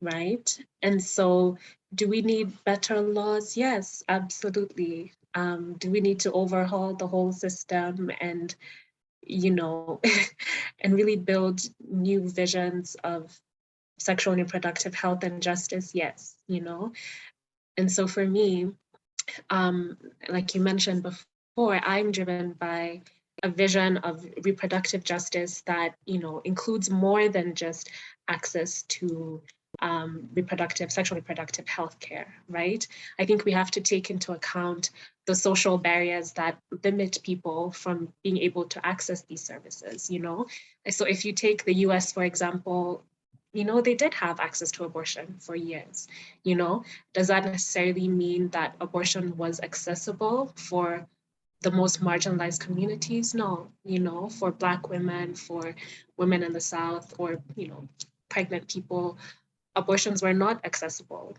Speaker 1: right? And so do we need better laws? Yes, absolutely. Do we need to overhaul the whole system and, and really build new visions of sexual and reproductive health and justice? Yes, And so for me, like you mentioned before, I'm driven by a vision of reproductive justice that, includes more than just access to sexual reproductive health care, right? I think we have to take into account the social barriers that limit people from being able to access these services, So if you take the US, for example, they did have access to abortion for years, Does that necessarily mean that abortion was accessible for the most marginalized communities? No, for Black women, for women in the South, or, pregnant people, abortions were not accessible,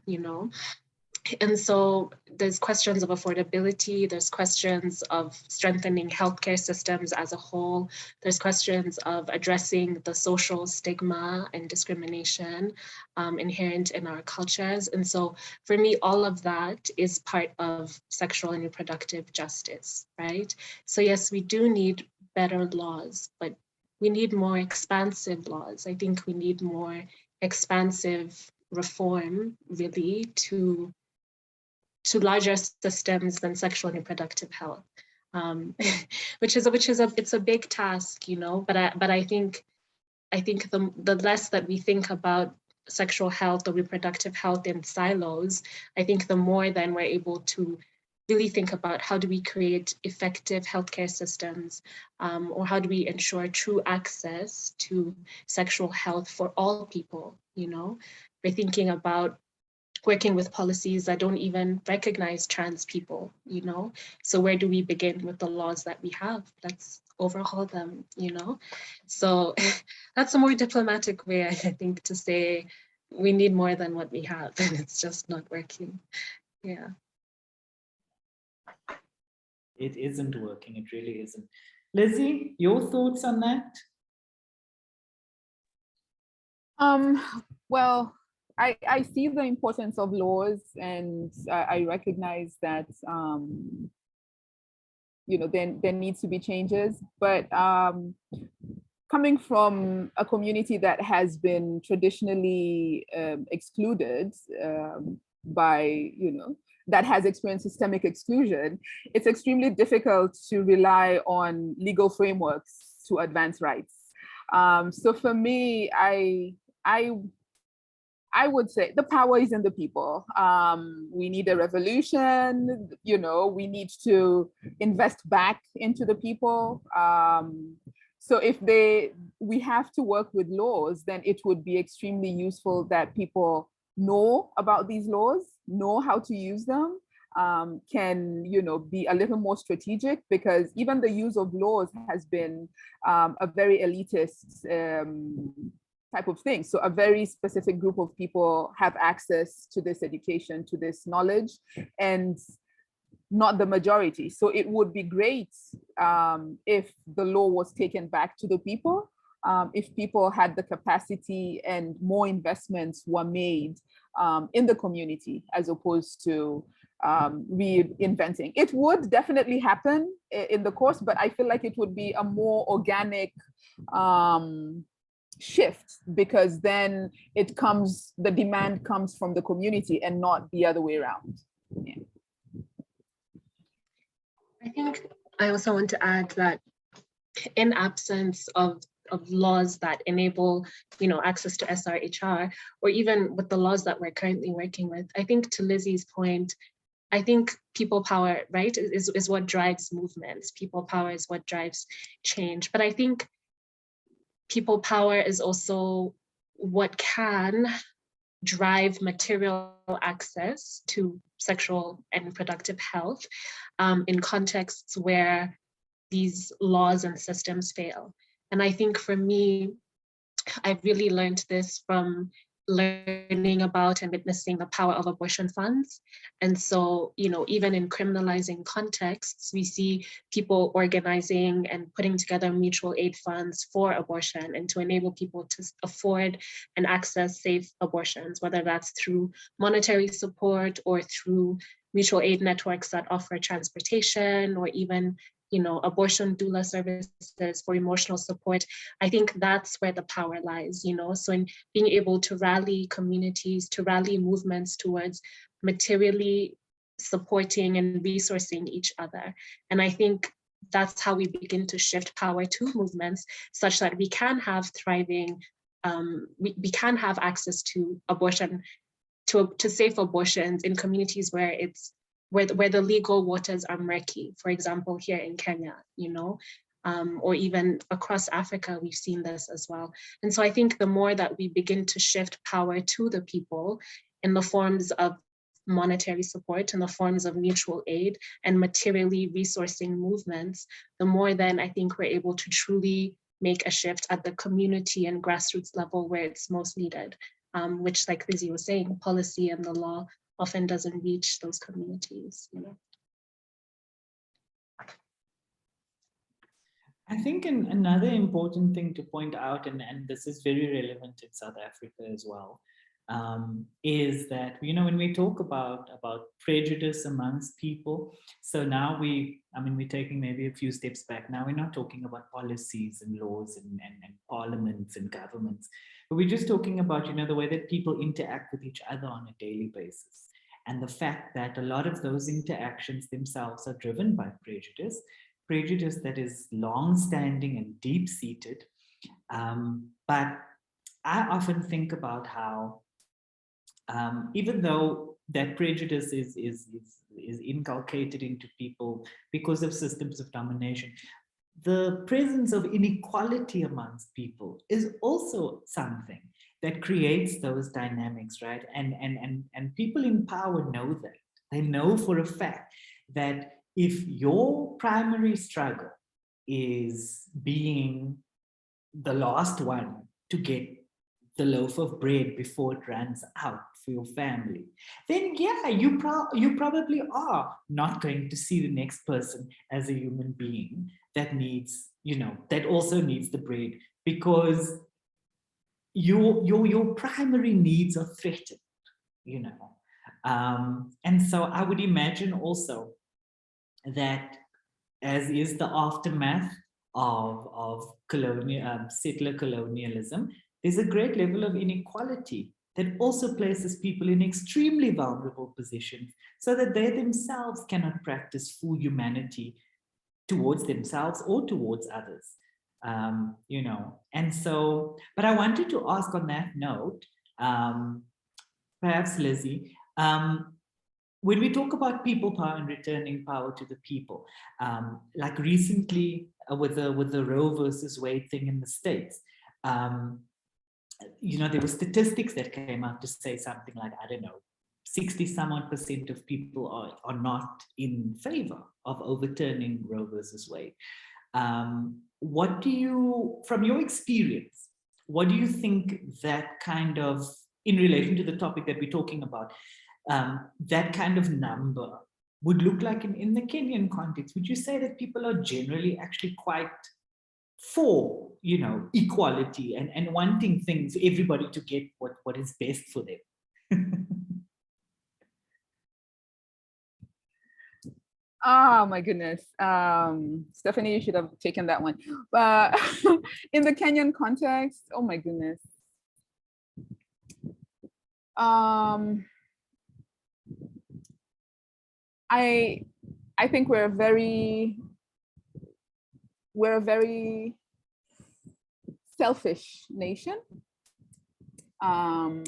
Speaker 1: And so there's questions of affordability, there's questions of strengthening healthcare systems as a whole, there's questions of addressing the social stigma and discrimination inherent in our cultures. And so for me, all of that is part of sexual and reproductive justice, right? So yes, we do need better laws, but we need more expansive laws. I think we need more expansive reform, really, to larger systems than sexual and reproductive health, it's a big task, But I think the less that we think about sexual health or reproductive health in silos, I think the more then we're able to really think about how do we create effective healthcare systems, or how do we ensure true access to sexual health for all people, We're thinking about working with policies that don't even recognize trans people, So where do we begin with the laws that we have? Let's overhaul them, So that's a more diplomatic way, I think, to say we need more than what we have, and it's just not working. Yeah.
Speaker 2: It isn't working, it really isn't. Lizzie, your thoughts on that?
Speaker 3: Well, I see the importance of laws, and I recognize that there needs to be changes. But coming from a community that has been traditionally excluded by, that has experienced systemic exclusion, it's extremely difficult to rely on legal frameworks to advance rights. So for me, I would say the power is in the people. We need a revolution, we need to invest back into the people. So if we have to work with laws, then it would be extremely useful that people know about these laws, know how to use them, can be a little more strategic, because even the use of laws has been a very elitist type of thing. So a very specific group of people have access to this education, to this knowledge, and not the majority. So it would be great if the law was taken back to the people, if people had the capacity and more investments were made in the community, as opposed to reinventing. It would definitely happen in the course, but I feel like it would be a more organic shift, because then the demand comes from the community and not the other way around. Yeah.
Speaker 1: I think I also want to add that in absence of laws that enable, access to SRHR, or even with the laws that we're currently working with, I think, to Lizzie's point, I think people power, right, is what drives movements. People power is what drives change. But I think people power is also what can drive material access to sexual and reproductive health in contexts where these laws and systems fail. And I think for me, I really learned this from learning about and witnessing the power of abortion funds. And so, you know, even in criminalizing contexts, we see people organizing and putting together mutual aid funds for abortion and to enable people to afford and access safe abortions, whether that's through monetary support or through mutual aid networks that offer transportation or even, you know, abortion doula services for emotional support. I think that's where the power lies, you know, so in being able to rally communities, to rally movements towards materially supporting and resourcing each other. And I think that's how we begin to shift power to movements such that we can have thriving, we can have access to abortion, to safe abortions in communities where it's where the legal waters are murky, for example, here in Kenya, you know, or even across Africa, we've seen this as well. And so I think the more that we begin to shift power to the people in the forms of monetary support, in the forms of mutual aid and materially resourcing movements, the more then I think we're able to truly make a shift at the community and grassroots level where it's most needed, which, like Lizzie was saying, policy and the law often doesn't reach those communities, you know.
Speaker 2: I think another important thing to point out, and this is very relevant in South Africa as well, is that, you know, when we talk about prejudice amongst people, so now we're taking maybe a few steps back. Now we're not talking about policies and laws and parliaments and governments, but we're just talking about, you know, the way that people interact with each other on a daily basis. And the fact that a lot of those interactions themselves are driven by prejudice that is long-standing and deep-seated. But I often think about how, even though that prejudice is inculcated into people because of systems of domination, the presence of inequality amongst people is also something that creates those dynamics, right? And people in power know that. They know for a fact that if your primary struggle is being the last one to get the loaf of bread before it runs out for your family, then yeah, you probably are not going to see the next person as a human being that needs, you know, that also needs the bread, because your primary needs are threatened, you know. And so I would imagine also that, as is the aftermath of settler colonialism, there's a great level of inequality that also places people in extremely vulnerable positions so that they themselves cannot practice full humanity towards themselves or towards others. You know, and so, but I wanted to ask on that note, perhaps Lizzie, when we talk about people power and returning power to the people, like recently with the Roe versus Wade thing in the States, you know, there were statistics that came out to say something like, I don't know, 60-some-odd% of people are not in favor of overturning Roe versus Wade. What do you, from your experience, what do you think that kind of, in relation to the topic that we're talking about, that kind of number would look like in the Kenyan context? Would you say that people are generally actually quite for, you know, equality and wanting things, everybody to get what is best for them?
Speaker 3: Oh my goodness. Stephanie, you should have taken that one. But in the Kenyan context, oh my goodness. I think we're a very selfish nation. I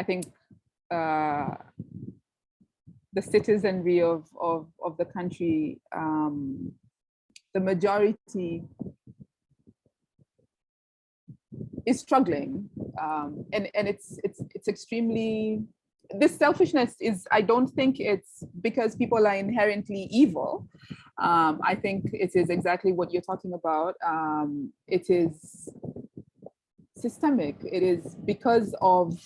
Speaker 3: think the citizenry of the country, the majority is struggling, and it's extremely, this selfishness is, I don't think it's because people are inherently evil. I think it is exactly what you're talking about. It is systemic. It is because of,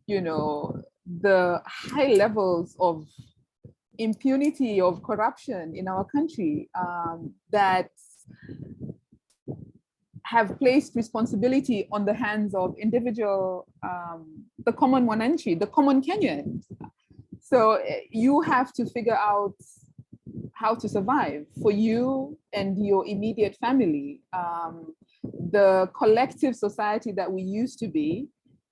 Speaker 3: you know, the high levels of impunity, of corruption in our country, that have placed responsibility on the hands of individual, the common Wananchi, the common Kenyans. So you have to figure out how to survive for you and your immediate family. The collective society that we used to be,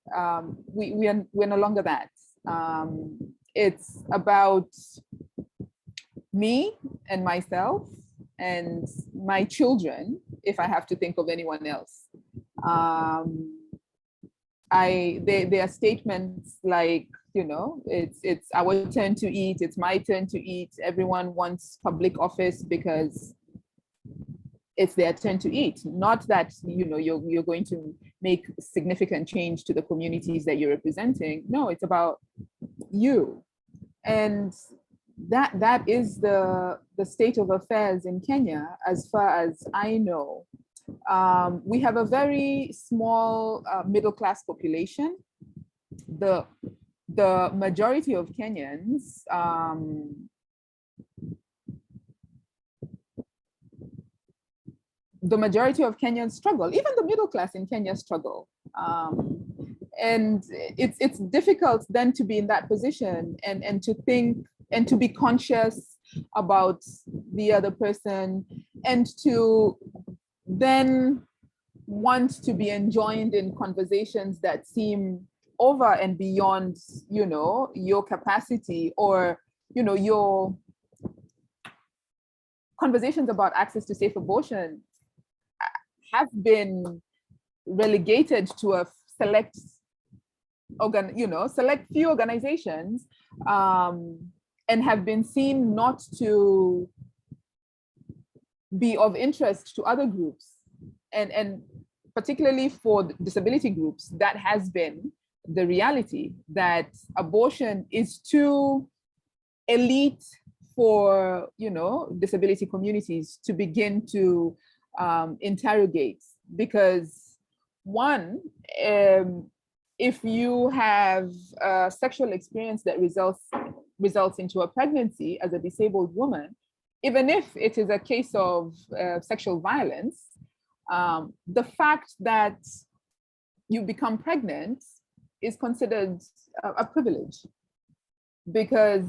Speaker 3: we're no longer that. It's about me and myself and my children, if I have to think of anyone else. There are statements like, you know, it's our turn to eat, it's my turn to eat. Everyone wants public office because it's their turn to eat. Not that, you know, you're going to make significant change to the communities that you're representing. No, it's about you. And that is the state of affairs in Kenya, as far as I know. We have a very small middle-class population. The majority of Kenyans, struggle. Even the middle class in Kenya struggle. And it's difficult then to be in that position and to think and to be conscious about the other person, and to then want to be enjoined in conversations that seem over and beyond, you know, your capacity, or, you know, your conversations about access to safe abortion have been relegated to a select few organizations, and have been seen not to be of interest to other groups, and particularly for disability groups. That has been the reality, that abortion is too elite for, you know, disability communities to begin to interrogate. Because one, if you have a sexual experience that results into a pregnancy as a disabled woman, even if it is a case of sexual violence, the fact that you become pregnant is considered a privilege, because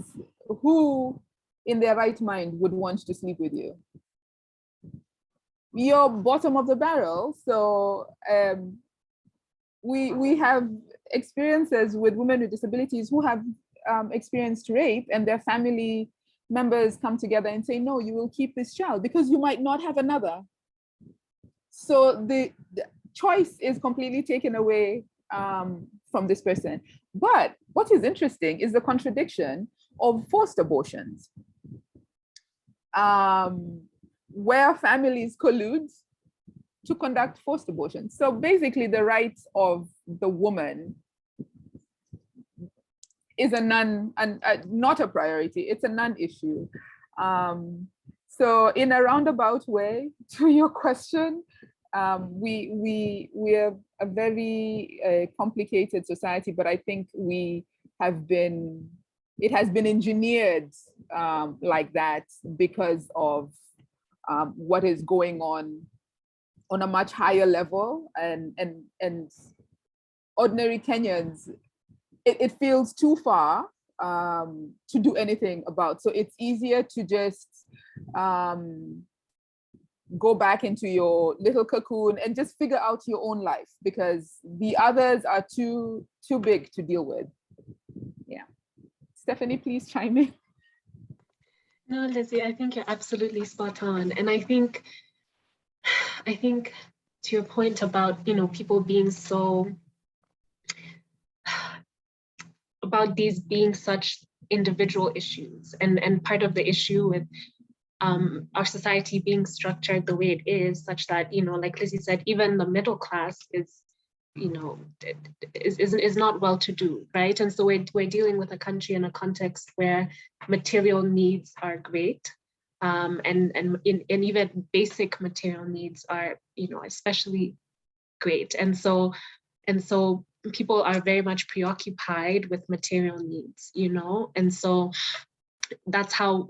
Speaker 3: who in their right mind would want to sleep with you? You're bottom of the barrel. So we have experiences with women with disabilities who have experienced rape, and their family members come together and say, no, you will keep this child because you might not have another. So the choice is completely taken away from this person. But what is interesting is the contradiction of forced abortions, where families collude to conduct forced abortions. So basically the rights of the woman is not a priority, it's a non-issue. So in a roundabout way, to your question, we're a very complicated society, but I think it has been engineered like that because of what is going on a much higher level, and ordinary Kenyans, it feels too far to do anything about. So it's easier to just go back into your little cocoon and just figure out your own life, because the others are too big to deal with. Yeah. Stephanie, please chime in.
Speaker 1: No, Lizzie, I think you're absolutely spot on. And I think to your point about, you know, people being so, about these being such individual issues. And part of the issue with our society being structured the way it is, such that, like Lizzie said, even the middle class is, is not well to do, right? And so we're dealing with a country in a context where material needs are great, and even basic material needs are, especially great. And so people are very much preoccupied with material needs, and so that's how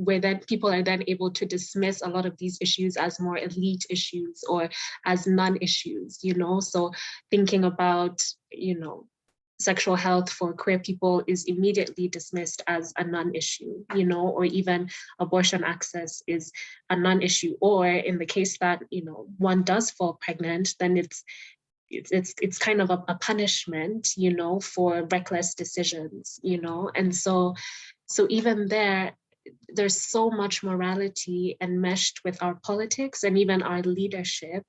Speaker 1: people are then able to dismiss a lot of these issues as more elite issues or as non-issues, so thinking about, sexual health for queer people is immediately dismissed as a non-issue, or even abortion access is a non-issue, or in the case that, one does fall pregnant, then it's kind of a punishment, for reckless decisions, and so even there's so much morality enmeshed with our politics and even our leadership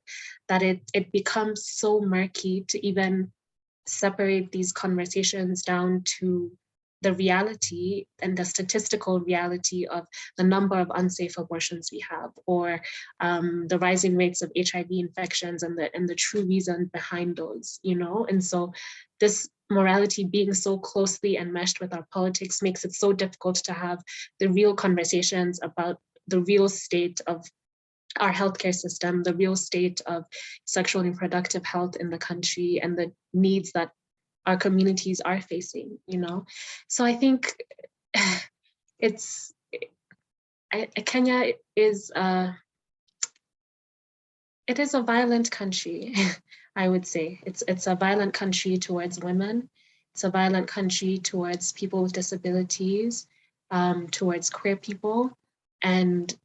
Speaker 1: that it becomes so murky to even separate these conversations down to the reality and the statistical reality of the number of unsafe abortions we have, or the rising rates of HIV infections and the true reason behind those, and so this morality being so closely enmeshed with our politics makes it so difficult to have the real conversations about the real state of our healthcare system, the real state of sexual and reproductive health in the country, and the needs that our communities are facing, So I think Kenya is it is a violent country. I would say it's a violent country towards women. It's a violent country towards people with disabilities, towards queer people, and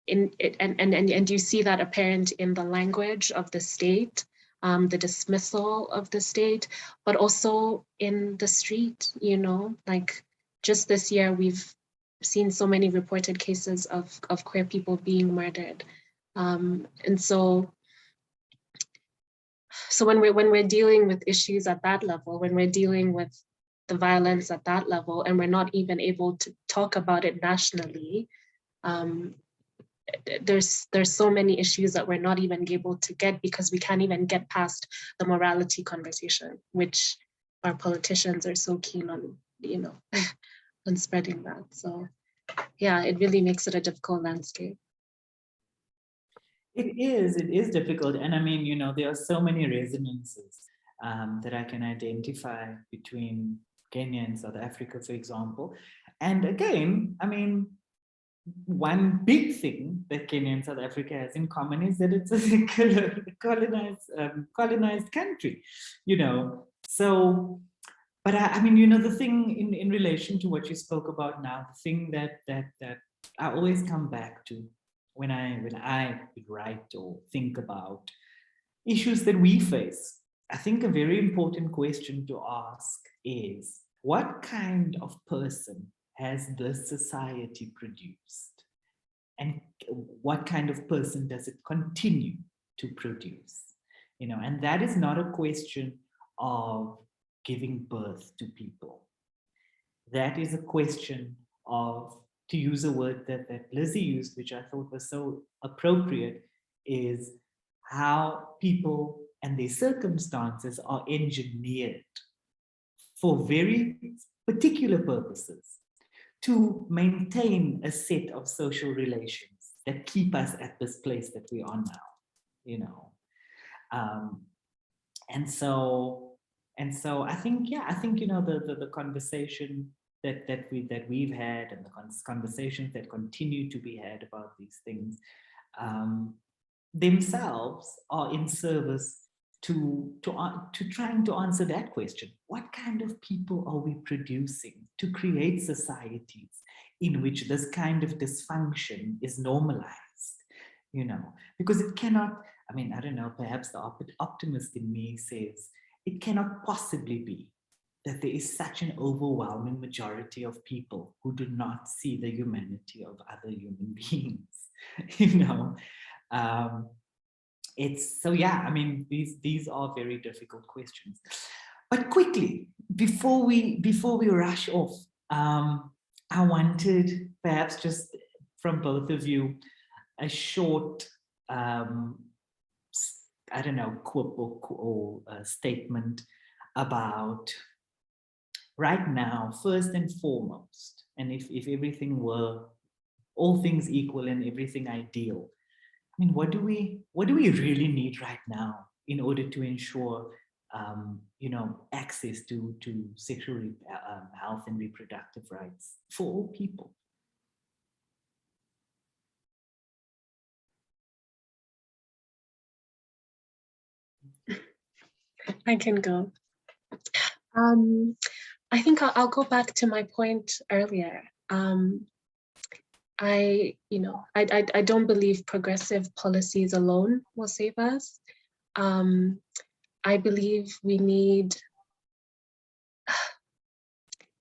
Speaker 1: you see that apparent in the language of the state, the dismissal of the state, but also in the street. Like just this year, we've seen so many reported cases of queer people being murdered, and so when we're dealing with issues at that level, when we're dealing with the violence at that level, and we're not even able to talk about it nationally, there's so many issues that we're not even able to get because we can't even get past the morality conversation, which our politicians are so keen on, on spreading that. So yeah, it really makes it a difficult landscape.
Speaker 2: It is difficult. And I mean, there are so many resonances that I can identify between Kenya and South Africa, for example. And again, I mean, one big thing that Kenya and South Africa has in common is that it's a colonized country, So, but I mean, the thing in relation to what you spoke about now, the thing that I always come back to when I write or think about issues that we face, I think a very important question to ask is, what kind of person has this society produced? And what kind of person does it continue to produce? And that is not a question of giving birth to people. That is a question of, to use a word that Lizzie used, which I thought was so appropriate, is how people and their circumstances are engineered for very particular purposes to maintain a set of social relations that keep us at this place that we are now, and so I think the conversation that we've had, and the conversations that continue to be had about these things themselves are in service to trying to answer that question. What kind of people are we producing to create societies in which this kind of dysfunction is normalized? Because it cannot, I mean, I don't know, perhaps the optimist in me says it cannot possibly be that there is such an overwhelming majority of people who do not see the humanity of other human beings. It's so, yeah, I mean, these are very difficult questions. But quickly, before we rush off, I wanted perhaps just from both of you a short, I don't know, quote or statement about right now, first and foremost, and if everything were all things equal and everything ideal, I mean, what do we really need right now in order to ensure, you know, access to sexual health and reproductive rights for all people?
Speaker 1: I can go. I think I'll go back to my point earlier. I don't believe progressive policies alone will save us. I believe we need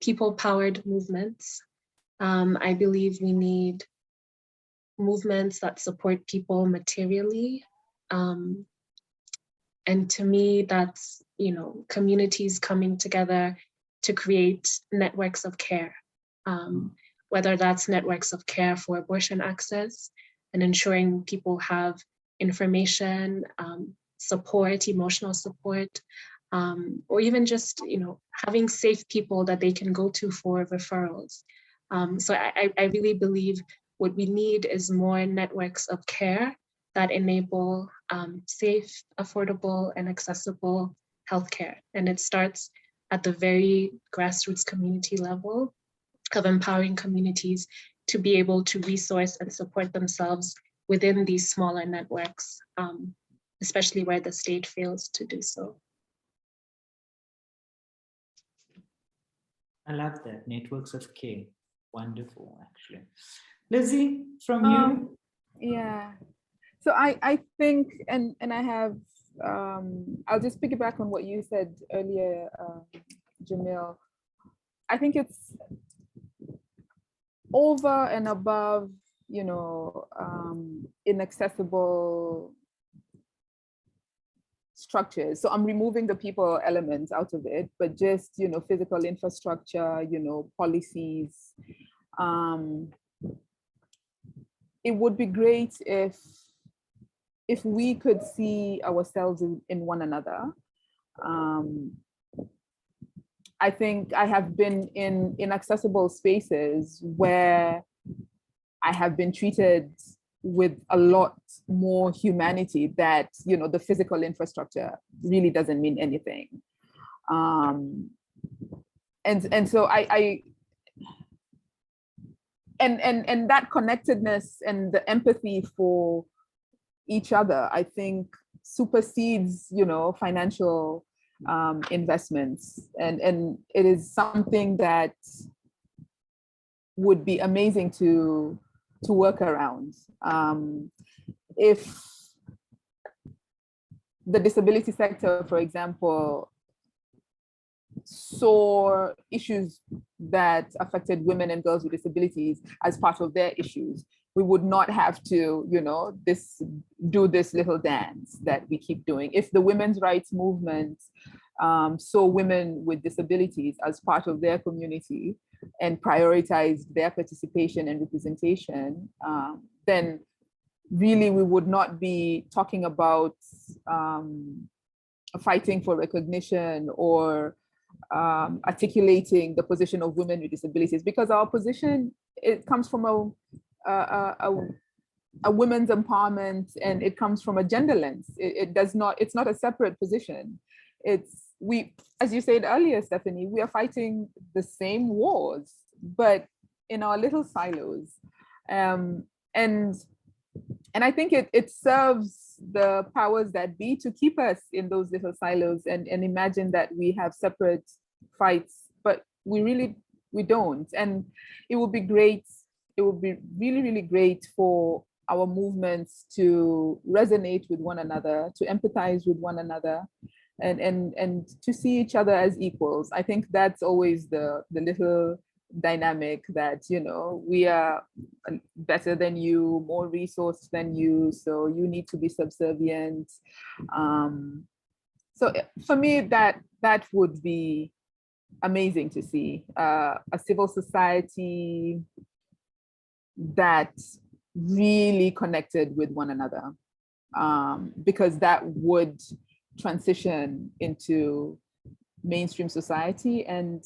Speaker 1: people-powered movements. I believe we need movements that support people materially. And to me, that's, you know, communities coming together to create networks of care, whether that's networks of care for abortion access and ensuring people have information, support, emotional support, or even just, you know, having safe people that they can go to for referrals. So I really believe what we need is more networks of care that enable safe, affordable, and accessible healthcare. And it starts at the very grassroots community level of empowering communities to be able to resource and support themselves within these smaller networks, especially where the state fails to do so.
Speaker 2: I love that, networks of care. Wonderful, actually. Lizzie, from you?
Speaker 3: Yeah. So I think, and I have, I'll just piggyback on what you said earlier, Jamil. I think it's over and above, you know, inaccessible structures. So I'm removing the people elements out of it, but just, you know, physical infrastructure, you know, policies. It would be great if we could see ourselves in one another. I think I have been in inaccessible spaces where I have been treated with a lot more humanity that, you know, the physical infrastructure really doesn't mean anything. And so and that connectedness and the empathy for each other, I think supersedes, you know, financial investments. And it is something that would be amazing to work around. If the disability sector, for example, saw issues that affected women and girls with disabilities as part of their issues, we would not have to, you know, do this little dance that we keep doing. If the women's rights movement saw women with disabilities as part of their community and prioritized their participation and representation, then really we would not be talking about fighting for recognition or articulating the position of women with disabilities, because our position, it comes from a women's empowerment, and it comes from a gender lens. It's not a separate position. As you said earlier, Stephanie, we are fighting the same wars, but in our little silos. And I think it serves the powers that be to keep us in those little silos and imagine that we have separate fights, but we don't. And it would be great, it would be really, really great for our movements to resonate with one another, to empathize with one another, and to see each other as equals. I think that's always the little dynamic that, you know, we are better than you, more resourced than you, so you need to be subservient. So for me, that would be amazing to see a civil society that really connected with one another, because that would transition into mainstream society and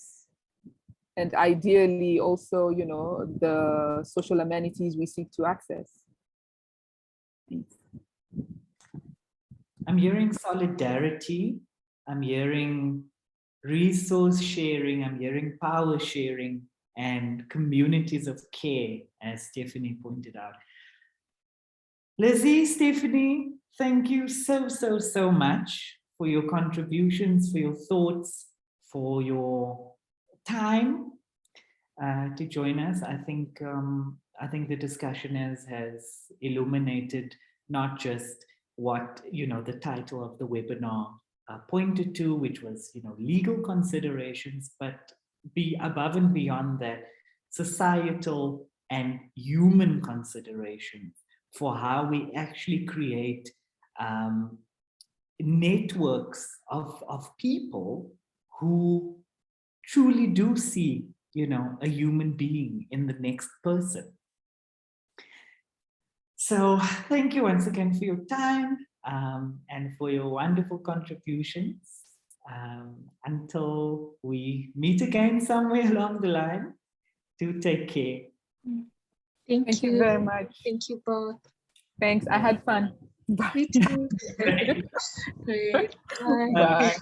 Speaker 3: ideally also, you know, the social amenities we seek to access. Thanks.
Speaker 2: I'm hearing solidarity, I'm hearing resource sharing, I'm hearing power sharing, and communities of care, as Stephanie pointed out. Lizzie, Stephanie, thank you so much for your contributions, for your thoughts, for your time to join us. I think the discussion has illuminated not just what, you know, the title of the webinar pointed to, which was, you know, legal considerations, but be above and beyond that, societal and human considerations for how we actually create networks of people who truly do see, you know, a human being in the next person. So thank you once again for your time and for your wonderful contributions. Until we meet again somewhere along the line, do take care.
Speaker 1: Thank you
Speaker 3: very much.
Speaker 1: Thank you both.
Speaker 3: Thanks. I had fun. Bye.
Speaker 1: You too. Great. Bye.
Speaker 3: Bye.